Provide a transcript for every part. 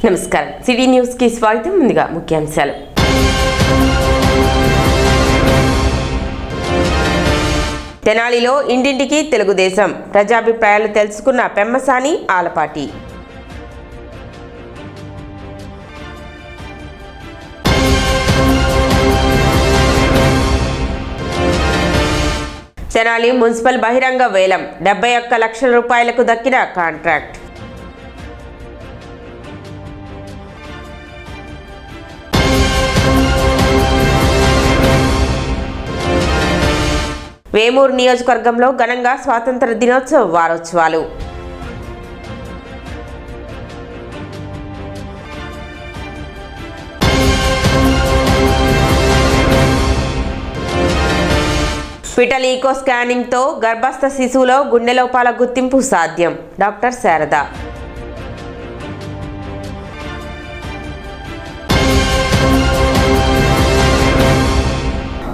నమస్కారం city news కి స్వాగతం. ముందుగా ముఖ్యాంశాలు. తెనాలిలో ఇంటింటికి తెలుగుదేశం ప్రజాభిప్రాయాలు తెలుసుకున్న పెమ్మసాని ఆలపాటి. తెనాలి మున్సిపల్ బహిరంగ వేలం 71 లక్షల రూపాయలకు దక్కిన కాంట్రాక్ట్. వేమూరు నియోజకవర్గంలో ఘనంగా స్వాతంత్ర దినోత్సవ వారోత్సవాలు. పిటల్ ఈకో స్కానింగ్తో గర్భస్థ శిశువులో గుండె లోపాల గుర్తింపు సాధ్యం. డాక్టర్ శారద.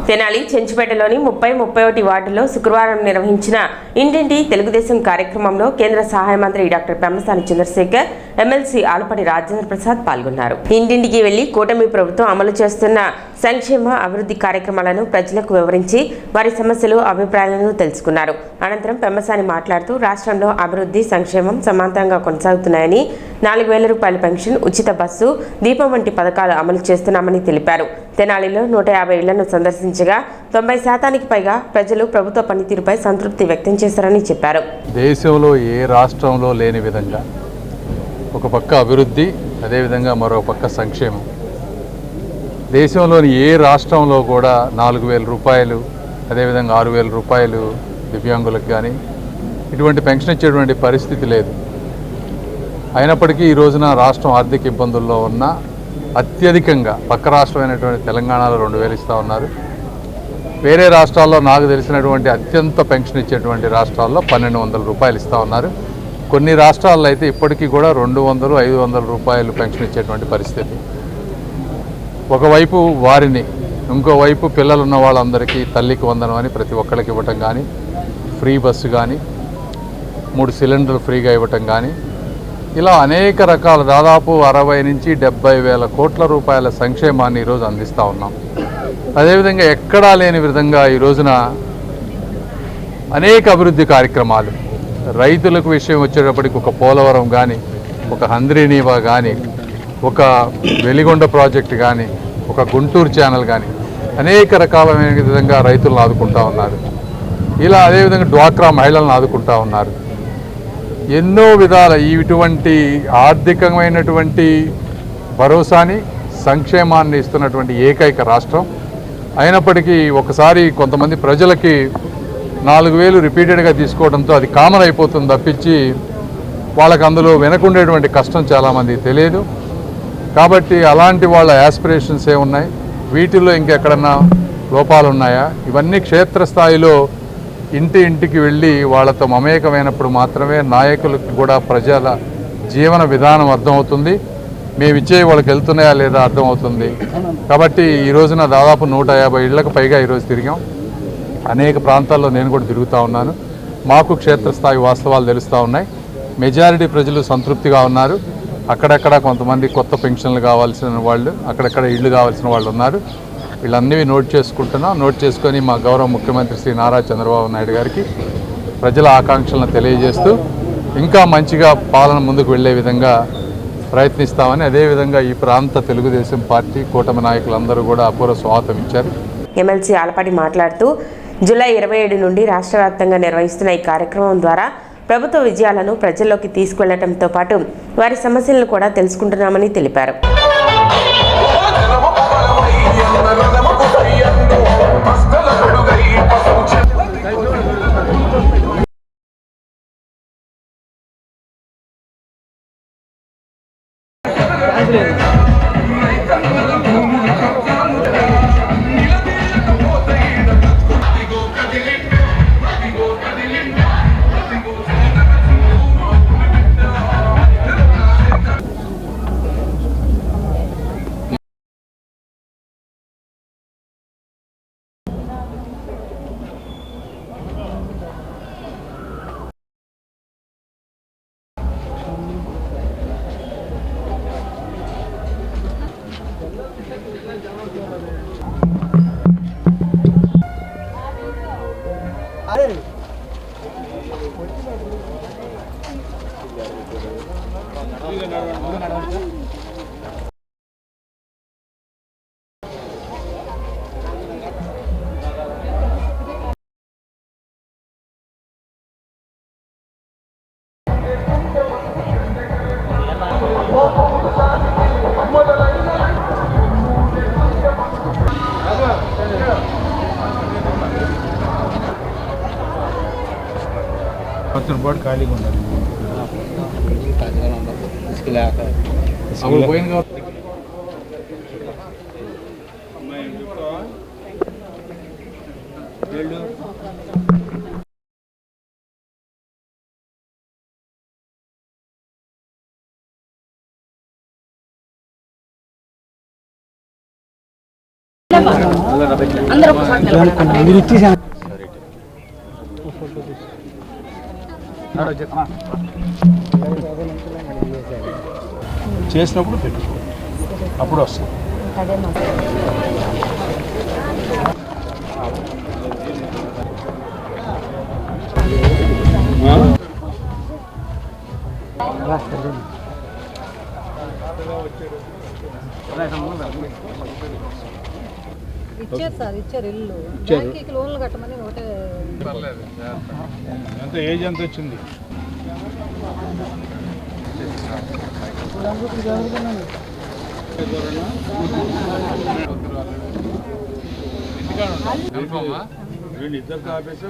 తెనాలి చెంచుపేటలోని 30-31 వార్డుల్లో శుక్రవారం నిర్వహించిన ఇంటింటి తెలుగుదేశం కార్యక్రమంలో కేంద్ర సహాయ మంత్రి డాక్టర్ పెమ్మసాని చంద్రశేఖర్, ఎమ్మెల్సీ ఆలపాటి రాజేంద్ర ప్రసాద్ పాల్గొన్నారు. ఇంటింటికి వెళ్లి కూటమి ప్రభుత్వం అమలు చేస్తున్న సంక్షేమ అభివృద్ధి కార్యక్రమాలను ప్రజలకు వివరించి వారి సమస్యలు, అభిప్రాయాలను తెలుసుకున్నారు. అనంతరం పెమ్మసాని మాట్లాడుతూ రాష్ట్రంలో అభివృద్ధి, సంక్షేమం సమాంతరంగా కొనసాగుతున్నాయని, 4,000 రూపాయల పెన్షన్, ఉచిత బస్సు, దీపం వంటి పథకాలు అమలు చేస్తున్నామని తెలిపారు. తెనాలిలో 150 ఇళ్లను సందర్శించగా 90% పైగా ప్రజలు ప్రభుత్వ పనితీరుపై సంతృప్తి వ్యక్తం చేశారని చెప్పారు. దేశంలో ఏ రాష్ట్రంలో లేని విధంగా ఒక పక్క అభివృద్ధి, అదేవిధంగా మరో పక్క సంక్షేమం. దేశంలోని ఏ రాష్ట్రంలో కూడా 4,000 రూపాయలు, అదేవిధంగా 6,000 రూపాయలు దివ్యాంగులకు కానీ ఇటువంటి పెన్షన్ ఇచ్చేటువంటి పరిస్థితి లేదు. అయినప్పటికీ ఈ రోజున రాష్ట్రం ఆర్థిక ఇబ్బందుల్లో ఉన్న అత్యధికంగా పక్క రాష్ట్రమైనటువంటి తెలంగాణలో 2,000 ఇస్తూ ఉన్నారు. వేరే రాష్ట్రాల్లో నాకు తెలిసినటువంటి అత్యంత పెన్షన్ ఇచ్చేటువంటి రాష్ట్రాల్లో 1,200 రూపాయలు ఇస్తూ ఉన్నారు. కొన్ని రాష్ట్రాల్లో అయితే ఇప్పటికీ కూడా 200-500 రూపాయలు పెన్షన్ ఇచ్చేటువంటి పరిస్థితి. ఒకవైపు వారిని, ఇంకోవైపు పిల్లలు ఉన్న వాళ్ళందరికీ తల్లికి వందనం అని ప్రతి ఒక్కరికి ఇవ్వటం కానీ, ఫ్రీ బస్సు కానీ, 3 సిలిండర్లు ఫ్రీగా ఇవ్వటం కానీ, ఇలా అనేక రకాల దాదాపు 60-70 వేల కోట్ల రూపాయల సంక్షేమాన్ని ఈరోజు అందిస్తూ ఉన్నాం. అదేవిధంగా ఎక్కడా లేని విధంగా ఈ రోజున అనేక అభివృద్ధి కార్యక్రమాలు, రైతులకు విషయం వచ్చేటప్పటికి ఒక పోలవరం కానీ, ఒక హంద్రీనీవా కానీ, ఒక వెలిగొండ ప్రాజెక్టు కానీ, ఒక గుంటూరు ఛానల్ కానీ అనేక రకాలైన విధంగా రైతులను ఆదుకుంటూ ఉన్నారు. ఇలా అదేవిధంగా డ్వాక్రా మహిళలను ఆదుకుంటూ ఉన్నారు. ఎన్నో విధాల ఇటువంటి ఆర్థికమైనటువంటి భరోసాని, సంక్షేమాన్ని ఇస్తున్నటువంటి ఏకైక రాష్ట్రం. అయినప్పటికీ ఒకసారి కొంతమంది ప్రజలకి 4,000 రిపీటెడ్గా తీసుకోవడంతో అది కామన్ అయిపోతుంది తప్పించి వాళ్ళకి అందులో వెనకుండేటువంటి కష్టం చాలామందికి తెలియదు. కాబట్టి అలాంటి వాళ్ళ యాస్పిరేషన్స్ ఏమున్నాయి, వీటిల్లో ఇంకెక్కడన్నా లోపాలు ఉన్నాయా, ఇవన్నీ క్షేత్రస్థాయిలో ఇంటికి వెళ్ళి వాళ్ళతో మమేకమైనప్పుడు మాత్రమే నాయకులకు కూడా ప్రజల జీవన విధానం అర్థమవుతుంది, మేము ఇచ్చే వాళ్ళకి వెళ్తున్నాయా లేదా అర్థమవుతుంది. కాబట్టి ఈ రోజున దాదాపు 150 ఇళ్లకు పైగా ఈరోజు తిరిగాం. అనేక ప్రాంతాల్లో నేను కూడా తిరుగుతూ ఉన్నాను. మాకు క్షేత్రస్థాయి వాస్తవాలు తెలుస్తూ ఉన్నాయి. మెజారిటీ ప్రజలు సంతృప్తిగా ఉన్నారు. అక్కడక్కడ కొంతమంది కొత్త పెన్షన్లు కావాల్సిన వాళ్ళు, అక్కడక్కడ ఇళ్ళు కావాల్సిన వాళ్ళు ఉన్నారు. వీళ్ళన్నీ నోట్ చేసుకుంటున్నాం. నోట్ చేసుకొని మా గౌరవ ముఖ్యమంత్రి శ్రీ నారా చంద్రబాబు నాయుడు గారికి ప్రజల ఆకాంక్షలను తెలియజేస్తూ ఇంకా మంచిగా పాలన ముందుకు వెళ్లే విధంగా ప్రయత్నిస్తామని, అదేవిధంగా ఈ ప్రాంత తెలుగుదేశం పార్టీ కూటమి నాయకులందరూ కూడా అపూర్వ స్వాగతం ఇచ్చారు. ఎమ్మెల్సీ ఆలపాటి మాట్లాడుతూ జూలై 27 నుండి రాష్ట్ర వ్యాప్తంగా నిర్వహిస్తున్న ఈ కార్యక్రమం ద్వారా ప్రభుత్వ విజయాలను ప్రజల్లోకి తీసుకెళ్లడంతో పాటు వారి సమస్యలను కూడా తెలుసుకుంటున్నామని తెలిపారు. మొత్తం పాటు ఖాళీగా ఉండాలి. చేసినప్పుడు పెట్టుకో, అప్పుడు వస్తుంది. ఇచ్చారు సార్, ఇచ్చారు ఇల్లు. బ్యాంకుకి లోన్లు కట్టమని ఒకటే. ఎంత ఏజ్ ఎంత వచ్చింది? ఇద్దరు కాపేసి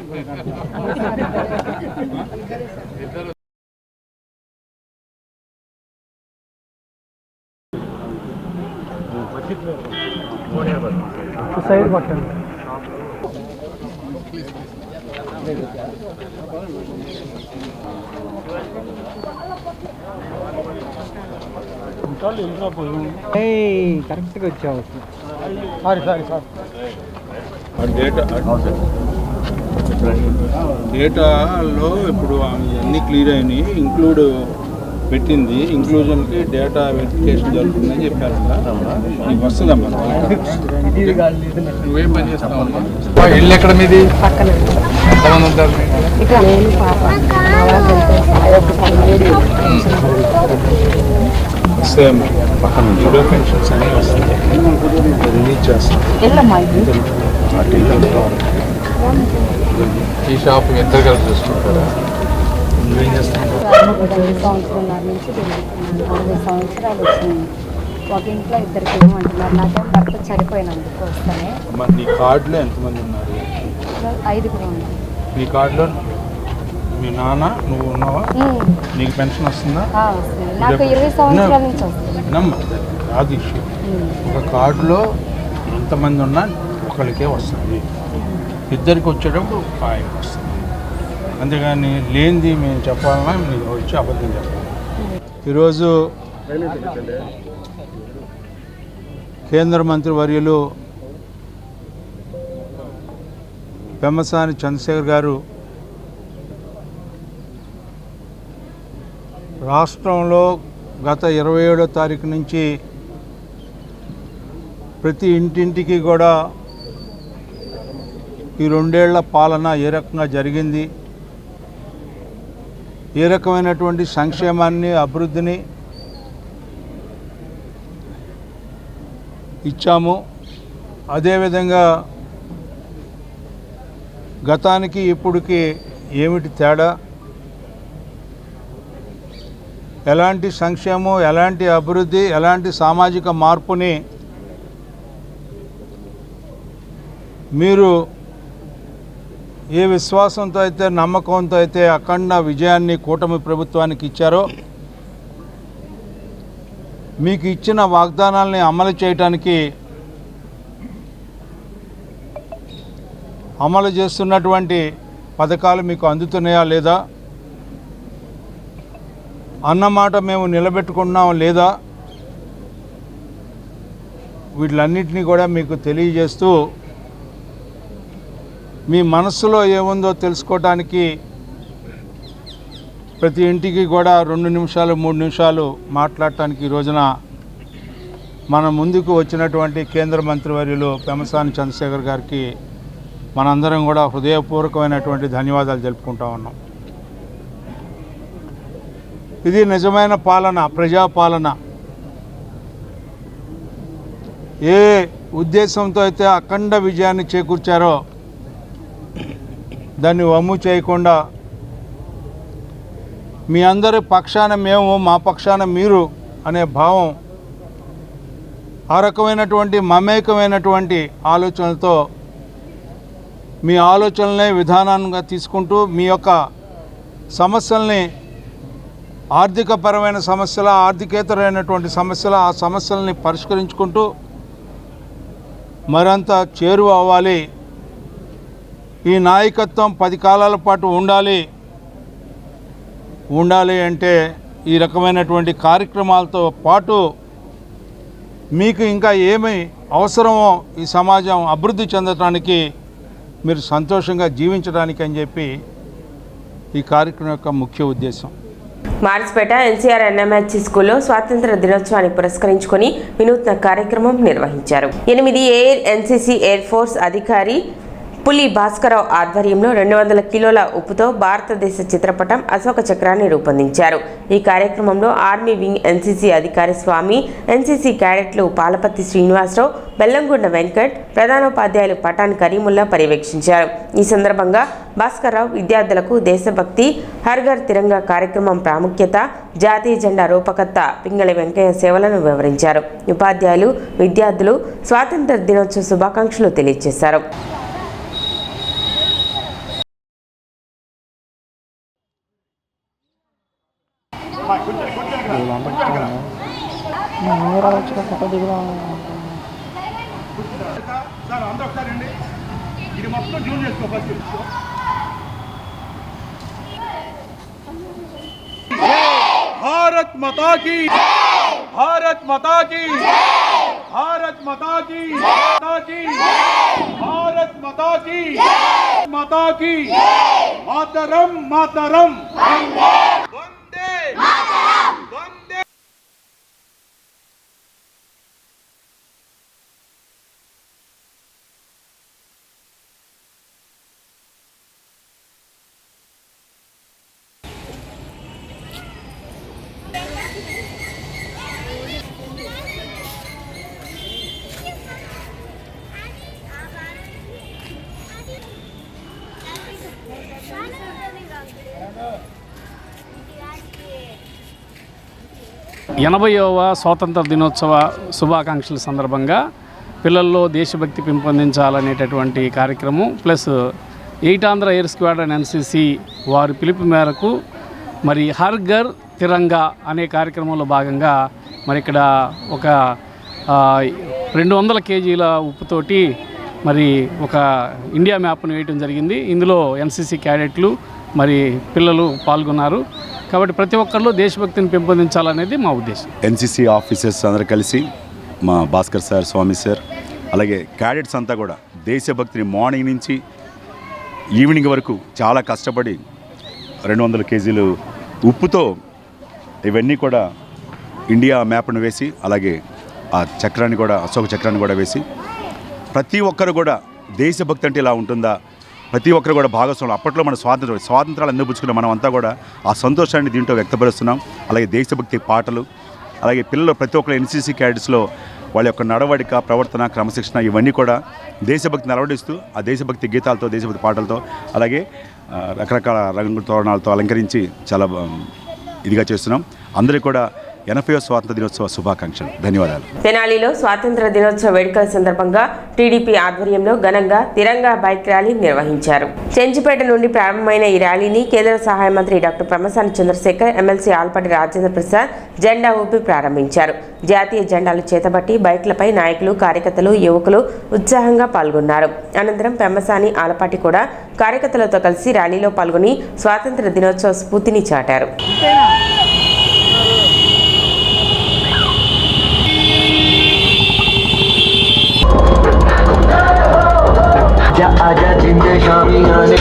సైడ్ పట్టండి. కరెక్ట్గా వచ్చాము. డేటాలో ఇప్పుడు అన్నీ క్లియర్ అయినాయి. ఇంక్లూడ్ పెట్టింది, ఇంక్లూజన్కి డేటా వెరిఫికేషన్ జరుగుతుందని చెప్పారు. నీకు వస్తుందమ్మా. నువ్వేం పని చేస్తావు? ఇల్లు ఎక్కడ మీది? ఎంతమంది ఉంటారు? సేమ్ పక్కన పెన్షన్స్ అనేవి వస్తాయి, రిలీజ్ చేస్తాం. ఈ షాప్ ఇద్దరు కలిసి చూసుకుంటారా? నువ్వేం చేస్తావు? 20 సంవత్సరాల నుంచి తిరుగుతున్నాను. 60 సంవత్సరాలు వచ్చినాయి. ఒక ఇంట్లో ఇద్దరికి ఏమంటున్నారు. నాకేం భర్త చనిపోయినందుకు వస్తానే. అమ్మ, నీ కార్డులో ఎంతమంది ఉన్నారు? 5గురు ఉన్నారు. నీ కార్డులో మీ నాన్న నువ్వు ఉన్నావా? నీకు పెన్షన్ వస్తుందా? వస్తుంది. నాకు 20 సంవత్సరాల నుంచి వస్తుంది. నమ్మ, అది ఇష్యూ. ఒక కార్డులో ఎంతమంది ఉన్నా ఒకరికే వస్తుంది, ఇద్దరికి వచ్చేటప్పుడు ఆయనకి వస్తుంది. అంతేగాని లేనిది మేము చెప్పాలన్నా నీకు వచ్చి అబద్ధం చెప్పాలి. ఈరోజు కేంద్ర మంత్రి వర్యులు పెమ్మసాని చంద్రశేఖర్ గారు రాష్ట్రంలో గత 27వ తారీఖు నుంచి ప్రతి ఇంటింటికి కూడా ఈ 2 ఏళ్ల పాలన ఏ రకంగా జరిగింది, ఏ రకమైనటువంటి సంక్షేమాన్ని అభివృద్ధిని ఇచ్చాము, అదేవిధంగా గతానికి ఇప్పటికి ఏమిటి తేడా, ఎలాంటి సంక్షేమం, ఎలాంటి అభివృద్ధి, ఎలాంటి సామాజిక మార్పుని మీరు ఏ విశ్వాసంతో అయితే, నమ్మకంతో అయితే అఖండ విజయాన్ని కూటమి ప్రభుత్వానికి ఇచ్చారో, మీకు ఇచ్చిన వాగ్దానాల్ని అమలు చేయడానికి అమలు చేస్తున్నటువంటి పథకాలు మీకు అందుతున్నాయా లేదా, అన్నమాట మేము నిలబెట్టుకున్నాం లేదా, వీటిలన్నింటినీ కూడా మీకు తెలియజేస్తూ మీ మనస్సులో ఏముందో తెలుసుకోవటానికి ప్రతి ఇంటికి కూడా 2 నిమిషాలు 3 నిమిషాలు మాట్లాడటానికి ఈ రోజున మన ముందుకు వచ్చినటువంటి కేంద్ర మంత్రివర్యులు పెమ్మసాని చంద్రశేఖర్ గారికి మనందరం కూడా హృదయపూర్వకమైనటువంటి ధన్యవాదాలు తెలుపుకుంటా ఉన్నాం. ఇది నిజమైన పాలన, ప్రజాపాలన. ఏ ఉద్దేశంతో అయితే అఖండ విజయాన్ని చేకూర్చారో దాన్ని వమ్ము చేయకుండా మీ అందరి పక్షాన మేము, మా పక్షాన మీరు అనే భావం, ఆ రకమైనటువంటి మమేకమైనటువంటి ఆలోచనలతో మీ ఆలోచనలనే విధానంగా తీసుకుంటూ మీ యొక్క సమస్యల్ని, ఆర్థికపరమైన సమస్యల, ఆర్థికేతరైనటువంటి సమస్యల, ఆ సమస్యల్ని పరిష్కరించుకుంటూ మరింత చేరువ అవ్వాలి. ఈ నాయకత్వం 10 కాలాల పాటు ఉండాలి అంటే ఈ రకమైనటువంటి కార్యక్రమాలతో పాటు మీకు ఇంకా ఏమి అవసరమో ఈ సమాజం అభివృద్ధి చెందడానికి, మీరు సంతోషంగా జీవించడానికి అని చెప్పి ఈ కార్యక్రమం యొక్క ముఖ్య ఉద్దేశం. మార్చిపేట ఎన్సీఆర్ ఎన్ఎంహెచ్ స్కూల్లో స్వాతంత్ర దినోత్సవాన్ని పురస్కరించుకొని వినూత్న కార్యక్రమం నిర్వహించారు. 8 ఎయిర్ ఎన్సీసీ ఎయిర్ ఫోర్స్ అధికారి పులి భాస్కరరావు ఆధ్వర్యంలో 200 కిలోల ఉప్పుతో భారతదేశ చిత్రపటం, అశోక చక్రాన్ని రూపొందించారు. ఈ కార్యక్రమంలో ఆర్మీ వింగ్ ఎన్సీసీ అధికారి స్వామి, ఎన్సీసీ క్యాడెట్లు పాలపత్తి శ్రీనివాసరావు, బెల్లంగొండ వెంకట్, ప్రధానోపాధ్యాయులు పఠాన్ కరీముల్లా పర్యవేక్షించారు. ఈ సందర్భంగా భాస్కర్రావు విద్యార్థులకు దేశభక్తి, హర్ ఘర్ తిరంగా కార్యక్రమం ప్రాముఖ్యత, జాతీయ జెండా రూపకర్త పింగళి వెంకయ్య సేవలను వివరించారు. ఉపాధ్యాయులు, విద్యార్థులు స్వాతంత్ర దినోత్సవ శుభాకాంక్షలు తెలియజేశారు. भारत माता की, भारत माता की, भारत माता की, भारत माता की, माता की, मातरम मातरम, वंदे वंदे. ఎనభైవ స్వాతంత్ర దినోత్సవ శుభాకాంక్షల సందర్భంగా పిల్లల్లో దేశభక్తి పెంపొందించాలనేటటువంటి కార్యక్రమం plus 8 Andhra air squadron NCC వారి పిలుపు మేరకు మరి హర్ ఘర్ తిరంగా అనే కార్యక్రమంలో భాగంగా మరి ఇక్కడ ఒక 200 కేజీల ఉప్పుతోటి మరి ఒక ఇండియా మ్యాప్ను వేయటం జరిగింది. ఇందులో ఎన్సీసీ క్యాడెట్లు మరి పిల్లలు పాల్గొన్నారు. కాబట్టి ప్రతి ఒక్కరిలో దేశభక్తిని పెంపొందించాలనేది మా ఉద్దేశం. ఎన్సీసీ ఆఫీసర్స్ అందరూ కలిసి మా భాస్కర్ సార్, స్వామి సార్, అలాగే క్యాడెట్స్ అంతా కూడా దేశభక్తిని మార్నింగ్ నుంచి ఈవినింగ్ వరకు చాలా కష్టపడి 200 కేజీలు ఉప్పుతో ఇవన్నీ కూడా ఇండియా మ్యాప్ను వేసి, అలాగే ఆ చక్రాన్ని కూడా, అశోక చక్రాన్ని కూడా వేసి, ప్రతి ఒక్కరు కూడా దేశభక్తి అంటే ఇలా ఉంటుందా, ప్రతి ఒక్కరు కూడా భాగస్వాములు. అప్పట్లో మన స్వాతంత్రాలు అందిపుచ్చుకున్న మనం అంతా కూడా ఆ సంతోషాన్ని దీంట్లో వ్యక్తపరుస్తున్నాం. అలాగే దేశభక్తి పాటలు, అలాగే పిల్లలు ప్రతి ఒక్కరు ఎన్సీసీ క్యాడెట్స్లో వాళ్ళ యొక్క నడవడిక, ప్రవర్తన, క్రమశిక్షణ ఇవన్నీ కూడా దేశభక్తిని అలవడిస్తూ ఆ దేశభక్తి గీతాలతో, దేశభక్తి పాటలతో, అలాగే రకరకాల రంగు తోరణాలతో అలంకరించి చాలా ఇదిగా చేస్తున్నాం. అందరికీ కూడా 80వ స్వాతంత్ర దినోత్సవ శుభాకాంక్షలు, ధన్యవాదాలు. తెనాలిలో స్వాతంత్ర దినోత్సవ వేడుకల సందర్భంగా టీడీపీ ఆధ్వర్యంలో ఘనంగా తిరంగా బైక్ ర్యాలీ నిర్వహించారు. చెంచుపేట నుండి ప్రారంభమైన ఈ ర్యాలీని కేంద్ర సహాయ మంత్రి డాక్టర్ పెమ్మసాని చంద్రశేఖర్, ఎమ్మెల్సీ ఆల్పాటి రాజేంద్ర ప్రసాద్ జెండా ఊపి ప్రారంభించారు. జాతీయ జెండాలు చేతబట్టి బైక్లపై నాయకులు, కార్యకర్తలు, యువకులు ఉత్సాహంగా పాల్గొన్నారు. అనంతరం పెమ్మసాని, ఆలపాటి కూడా కార్యకర్తలతో కలిసి ర్యాలీలో పాల్గొని స్వాతంత్ర దినోత్సవ స్ఫూర్తిని చాటారు. आजा जिंदे शामी आने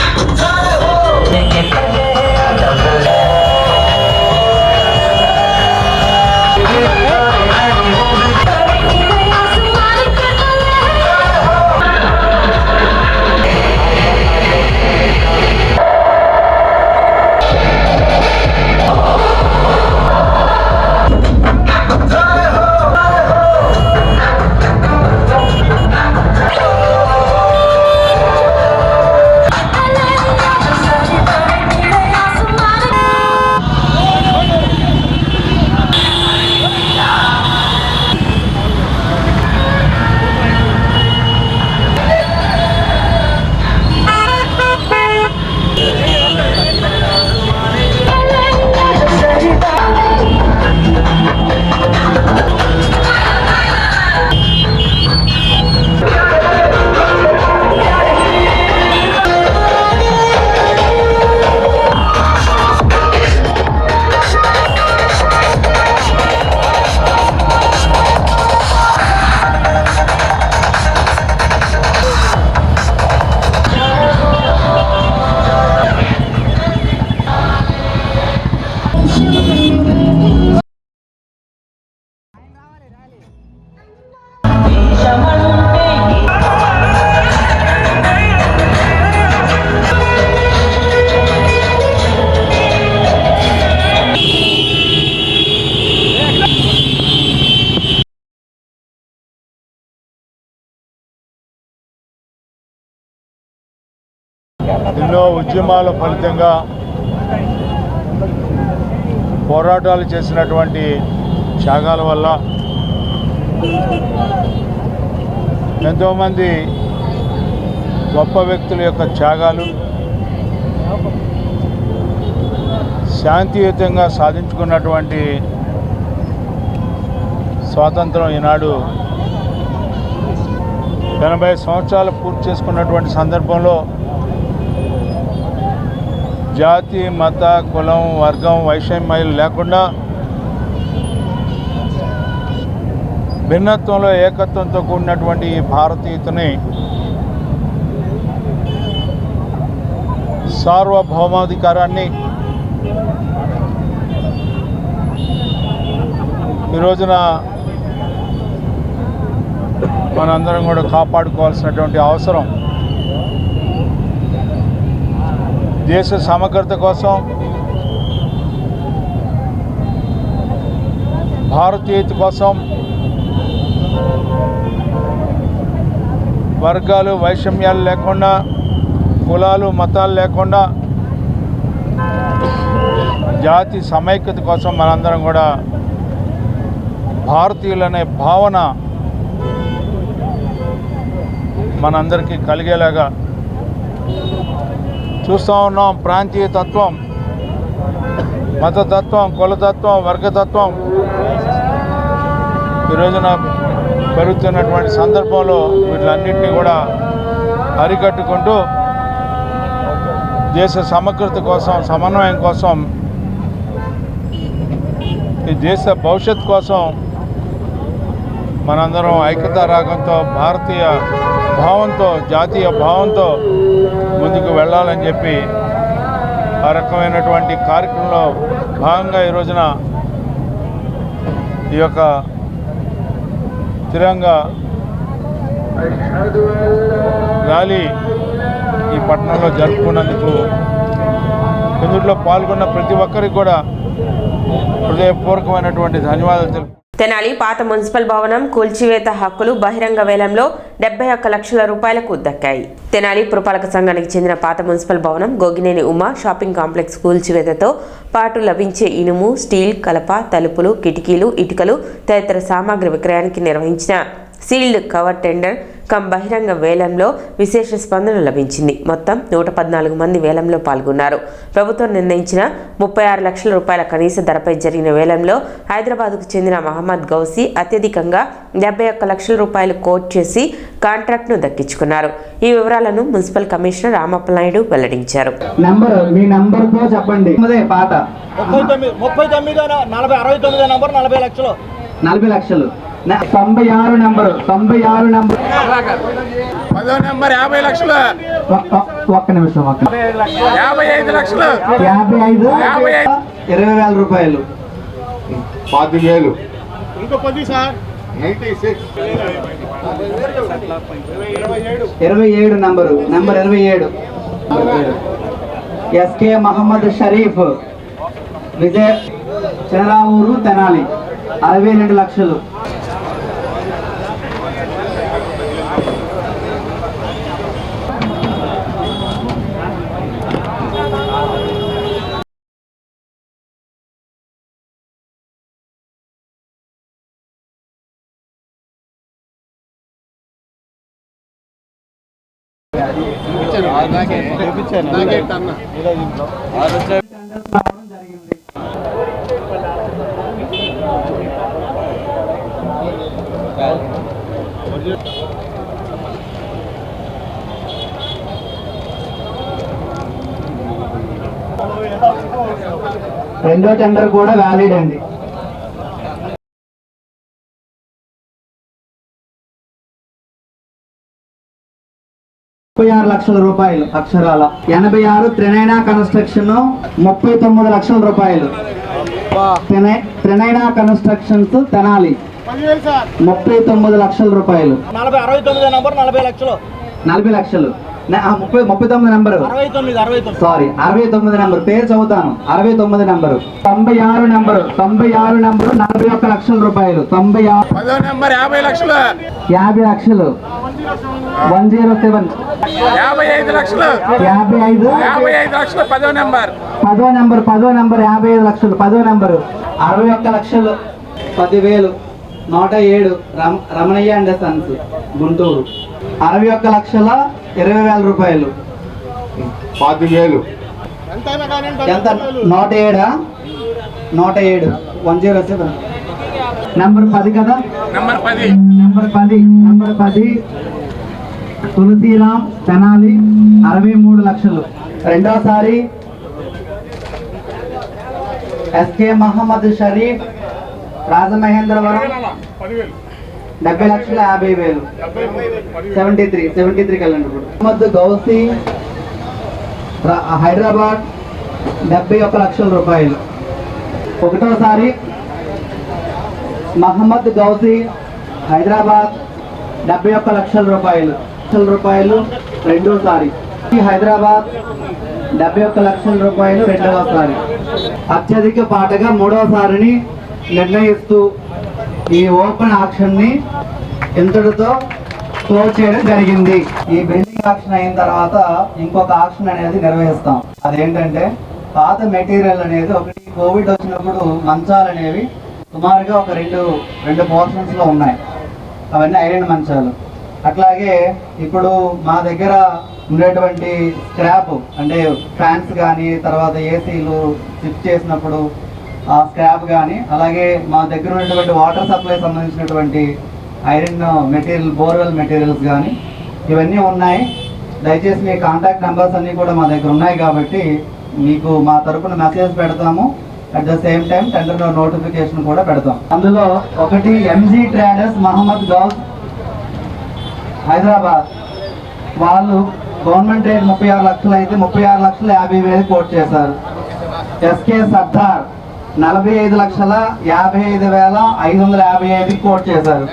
ఎన్నో ఉద్యమాల ఫలితంగా పోరాటాలు చేసినటువంటి త్యాగాల వల్ల ఎంతోమంది గొప్ప వ్యక్తుల యొక్క త్యాగాలు శాంతియుతంగా సాధించుకున్నటువంటి స్వాతంత్రం ఈనాడు 80 సంవత్సరాలు పూర్తి చేసుకున్నటువంటి సందర్భంలో జాతి మత కులం వర్గం వైషమ్యాలు లేకుండా భిన్నత్వంలో ఏకత్వంతో కూడినటువంటి ఈ భారతీయతని సార్వభౌమాధికారాన్ని ఈ రోజున మనందరం కూడా కాపాడుకోవాల్సినటువంటి అవసరం. దేశ సమగ్రత కోసం, భారతీయత కోసం వర్గాలు వైషమ్యాలు లేకుండా, కులాలు మతాలు లేకుండా జాతి సమైక్యత కోసం మనందరం కూడా భారతీయులనే భావన మనందరికీ కలిగేలాగా చూస్తూ ఉన్నాం. ప్రాంతీయ తత్వం, మతతత్వం, కులతత్వం, వర్గతత్వం ఈ రోజున పెరుగుతున్నటువంటి సందర్భంలో వీటిలన్నింటినీ కూడా అరికట్టుకుంటూ దేశ సమగ్రత కోసం, సమన్వయం కోసం, ఈ దేశ భవిష్యత్తు కోసం మనందరం ఐక్యతా రాగంతో, భారతీయ భావంతో, జాతీయ భావంతో ముందుకు వెళ్ళాలని చెప్పి ఆ రకమైనటువంటి కార్యక్రమంలో భాగంగా ఈ రోజున ఈ యొక్క తిరంగా ర్యాలీ ఈ పట్టణంలో జరుపుకున్నందుకు ఇందులో పాల్గొన్న ప్రతి ఒక్కరికి కూడా హృదయపూర్వకమైనటువంటి ధన్యవాదాలు తెలుపు. తెనాలి పాత మున్సిపల్ భవనం కూల్చివేత హక్కులు బహిరంగ వేలంలో 71 లక్షల రూపాయలకు దక్కాయి. తెనాలి పురపాలక సంఘానికి చెందిన పాత మున్సిపల్ భవనం గోగినేని ఉమా షాపింగ్ కాంప్లెక్స్ కూల్చివేతతో పాటు లభించే ఇనుము, స్టీల్, కలప, తలుపులు, కిటికీలు, ఇటుకలు తదితర సామాగ్రి విక్రయానికి నిర్వహించిన సీల్డ్ కవర్ టెండర్ కమ్ బహిరంగ వేలంలో విశేష స్పందన లభించింది. మొత్తం 114 మంది వేలంలో పాల్గొన్నారు. ప్రభుత్వం నిర్ణయించిన 36 లక్షల రూపాయల కనీస ధరపై జరిగిన వేలంలో హైదరాబాద్కు చెందిన మహమ్మద్ గౌసీ అత్యధికంగా 71 లక్షల రూపాయలు కోట్ చేసి కాంట్రాక్ట్ను దక్కించుకున్నారు. ఈ వివరాలను మున్సిపల్ కమిషనర్ రామప్పనాయుడు వెల్లడించారు. మీ నంబర్తో చెప్పండి. పాత 40 లక్షలు 40 లక్షలు 96 నంబరు 96 నంబరు 10వ నెంబర్ 50 లక్షలు. ఒక్క నిమిషం. 55 లక్షలు. 20,000 రూపాయలు. 10,000. ఇంకో 10 sir. 96. 27 number 27 SK Mohammed Sharif Vijay Chandravuru Tenali 62 లక్షలు. రెండో టెండర్ కూడా వ్యాలిడ్ అండి. 36 లక్షల రూపాయలు అక్షరాల. 86 త్రినైనా కన్స్ట్రక్షన్ 39 లక్షల రూపాయలు. త్రినైనా కన్స్ట్రక్షన్స్ తెనాలి 39 లక్షల రూపాయలు. 69 నంబర్ 40 లక్షలు. 40 లక్షలు. 39 నెంబరు. 69. Sorry 69 number. పేరు చదువుతాను. 69 నెంబరు. 96 నెంబరు. 41 లక్షల రూపాయలు. 96 నెంబర్ 50 లక్షలు. 50 లక్షలు. 107. 55 లక్షలు. 55 లక్షలు. 10 నెంబర్. 10 నెంబర్. 55 లక్షలు. 10 నెంబరు. 61 లక్షలు. 10,000. 107 రమణయ్య అండ్ సన్స్ గుంటూరు. 61 లక్షల 20,000 రూపాయలు. 10,000. ఎంత? 107. 107 నెంబర్ 10 కదా. నెంబర్ 10 తులసిరామ్ తెనాలి 63 లక్షలు. రెండోసారి ఎస్కే మహమ్మద్ షరీఫ్ రాజమహేంద్రవరం 70 లక్షల 50,000. 73 కలండి. మహమ్మద్ గౌసీ హైదరాబాద్ 71 లక్షల రూపాయలు. ఒకటోసారి మహమ్మద్ గౌసీ హైదరాబాద్ 71 లక్షల రూపాయలు. రెండోసారి హైదరాబాద్ 71 లక్షల రూపాయలు. రెండవసారి అత్యధిక పాటగా మూడవసారిని నిర్ణయిస్తూ ఈ ఓపెన్ ఆక్షన్ ని ఇంతటితో క్లోజ్ చేయడం జరిగింది. ఈ బిల్డింగ్ ఆక్షన్ అయిన తర్వాత ఇంకొక ఆక్షన్ అనేది నిర్వహిస్తాం. అదేంటంటే పాత మెటీరియల్ అనేది ఒకటి కోవిడ్ వచ్చినప్పుడు మంచాలు అనేవి సుమారుగా ఒక రెండు పోర్షన్స్ లో ఉన్నాయి. అవన్నీ ఐరన్ మంచాలు. అట్లాగే ఇప్పుడు మా దగ్గర ఉండేటువంటి స్క్రాప్ అంటే ఫ్యాన్స్ కానీ తర్వాత ఏసీలు షిఫ్ట్ చేసినప్పుడు ఆ స్క్రాప్ కానీ అలాగే మా దగ్గర ఉన్నటువంటి వాటర్ సప్లై సంబంధించినటువంటి ఐరన్ మెటీరియల్ బోర్వెల్ మెటీరియల్స్ కానీ ఇవన్నీ ఉన్నాయి. దయచేసి మీ కాంటాక్ట్ నెంబర్స్ అన్నీ కూడా మా దగ్గర ఉన్నాయి కాబట్టి మీకు మా తరపున మెసేజ్ పెడతాము. At the same time tender notification కూడా పెడతాం. అందులో ఒకటి ఎంజీ ట్రేడర్స్ మహమ్మద్ గౌస్ హైదరాబాద్ వాళ్ళు గవర్నమెంట్ రేట్ 36 లక్షలు అయితే 36,50,000 కోట్ చేశారు. ఎస్కే సర్దార్ 45,55,555 కోట్ చేశారు.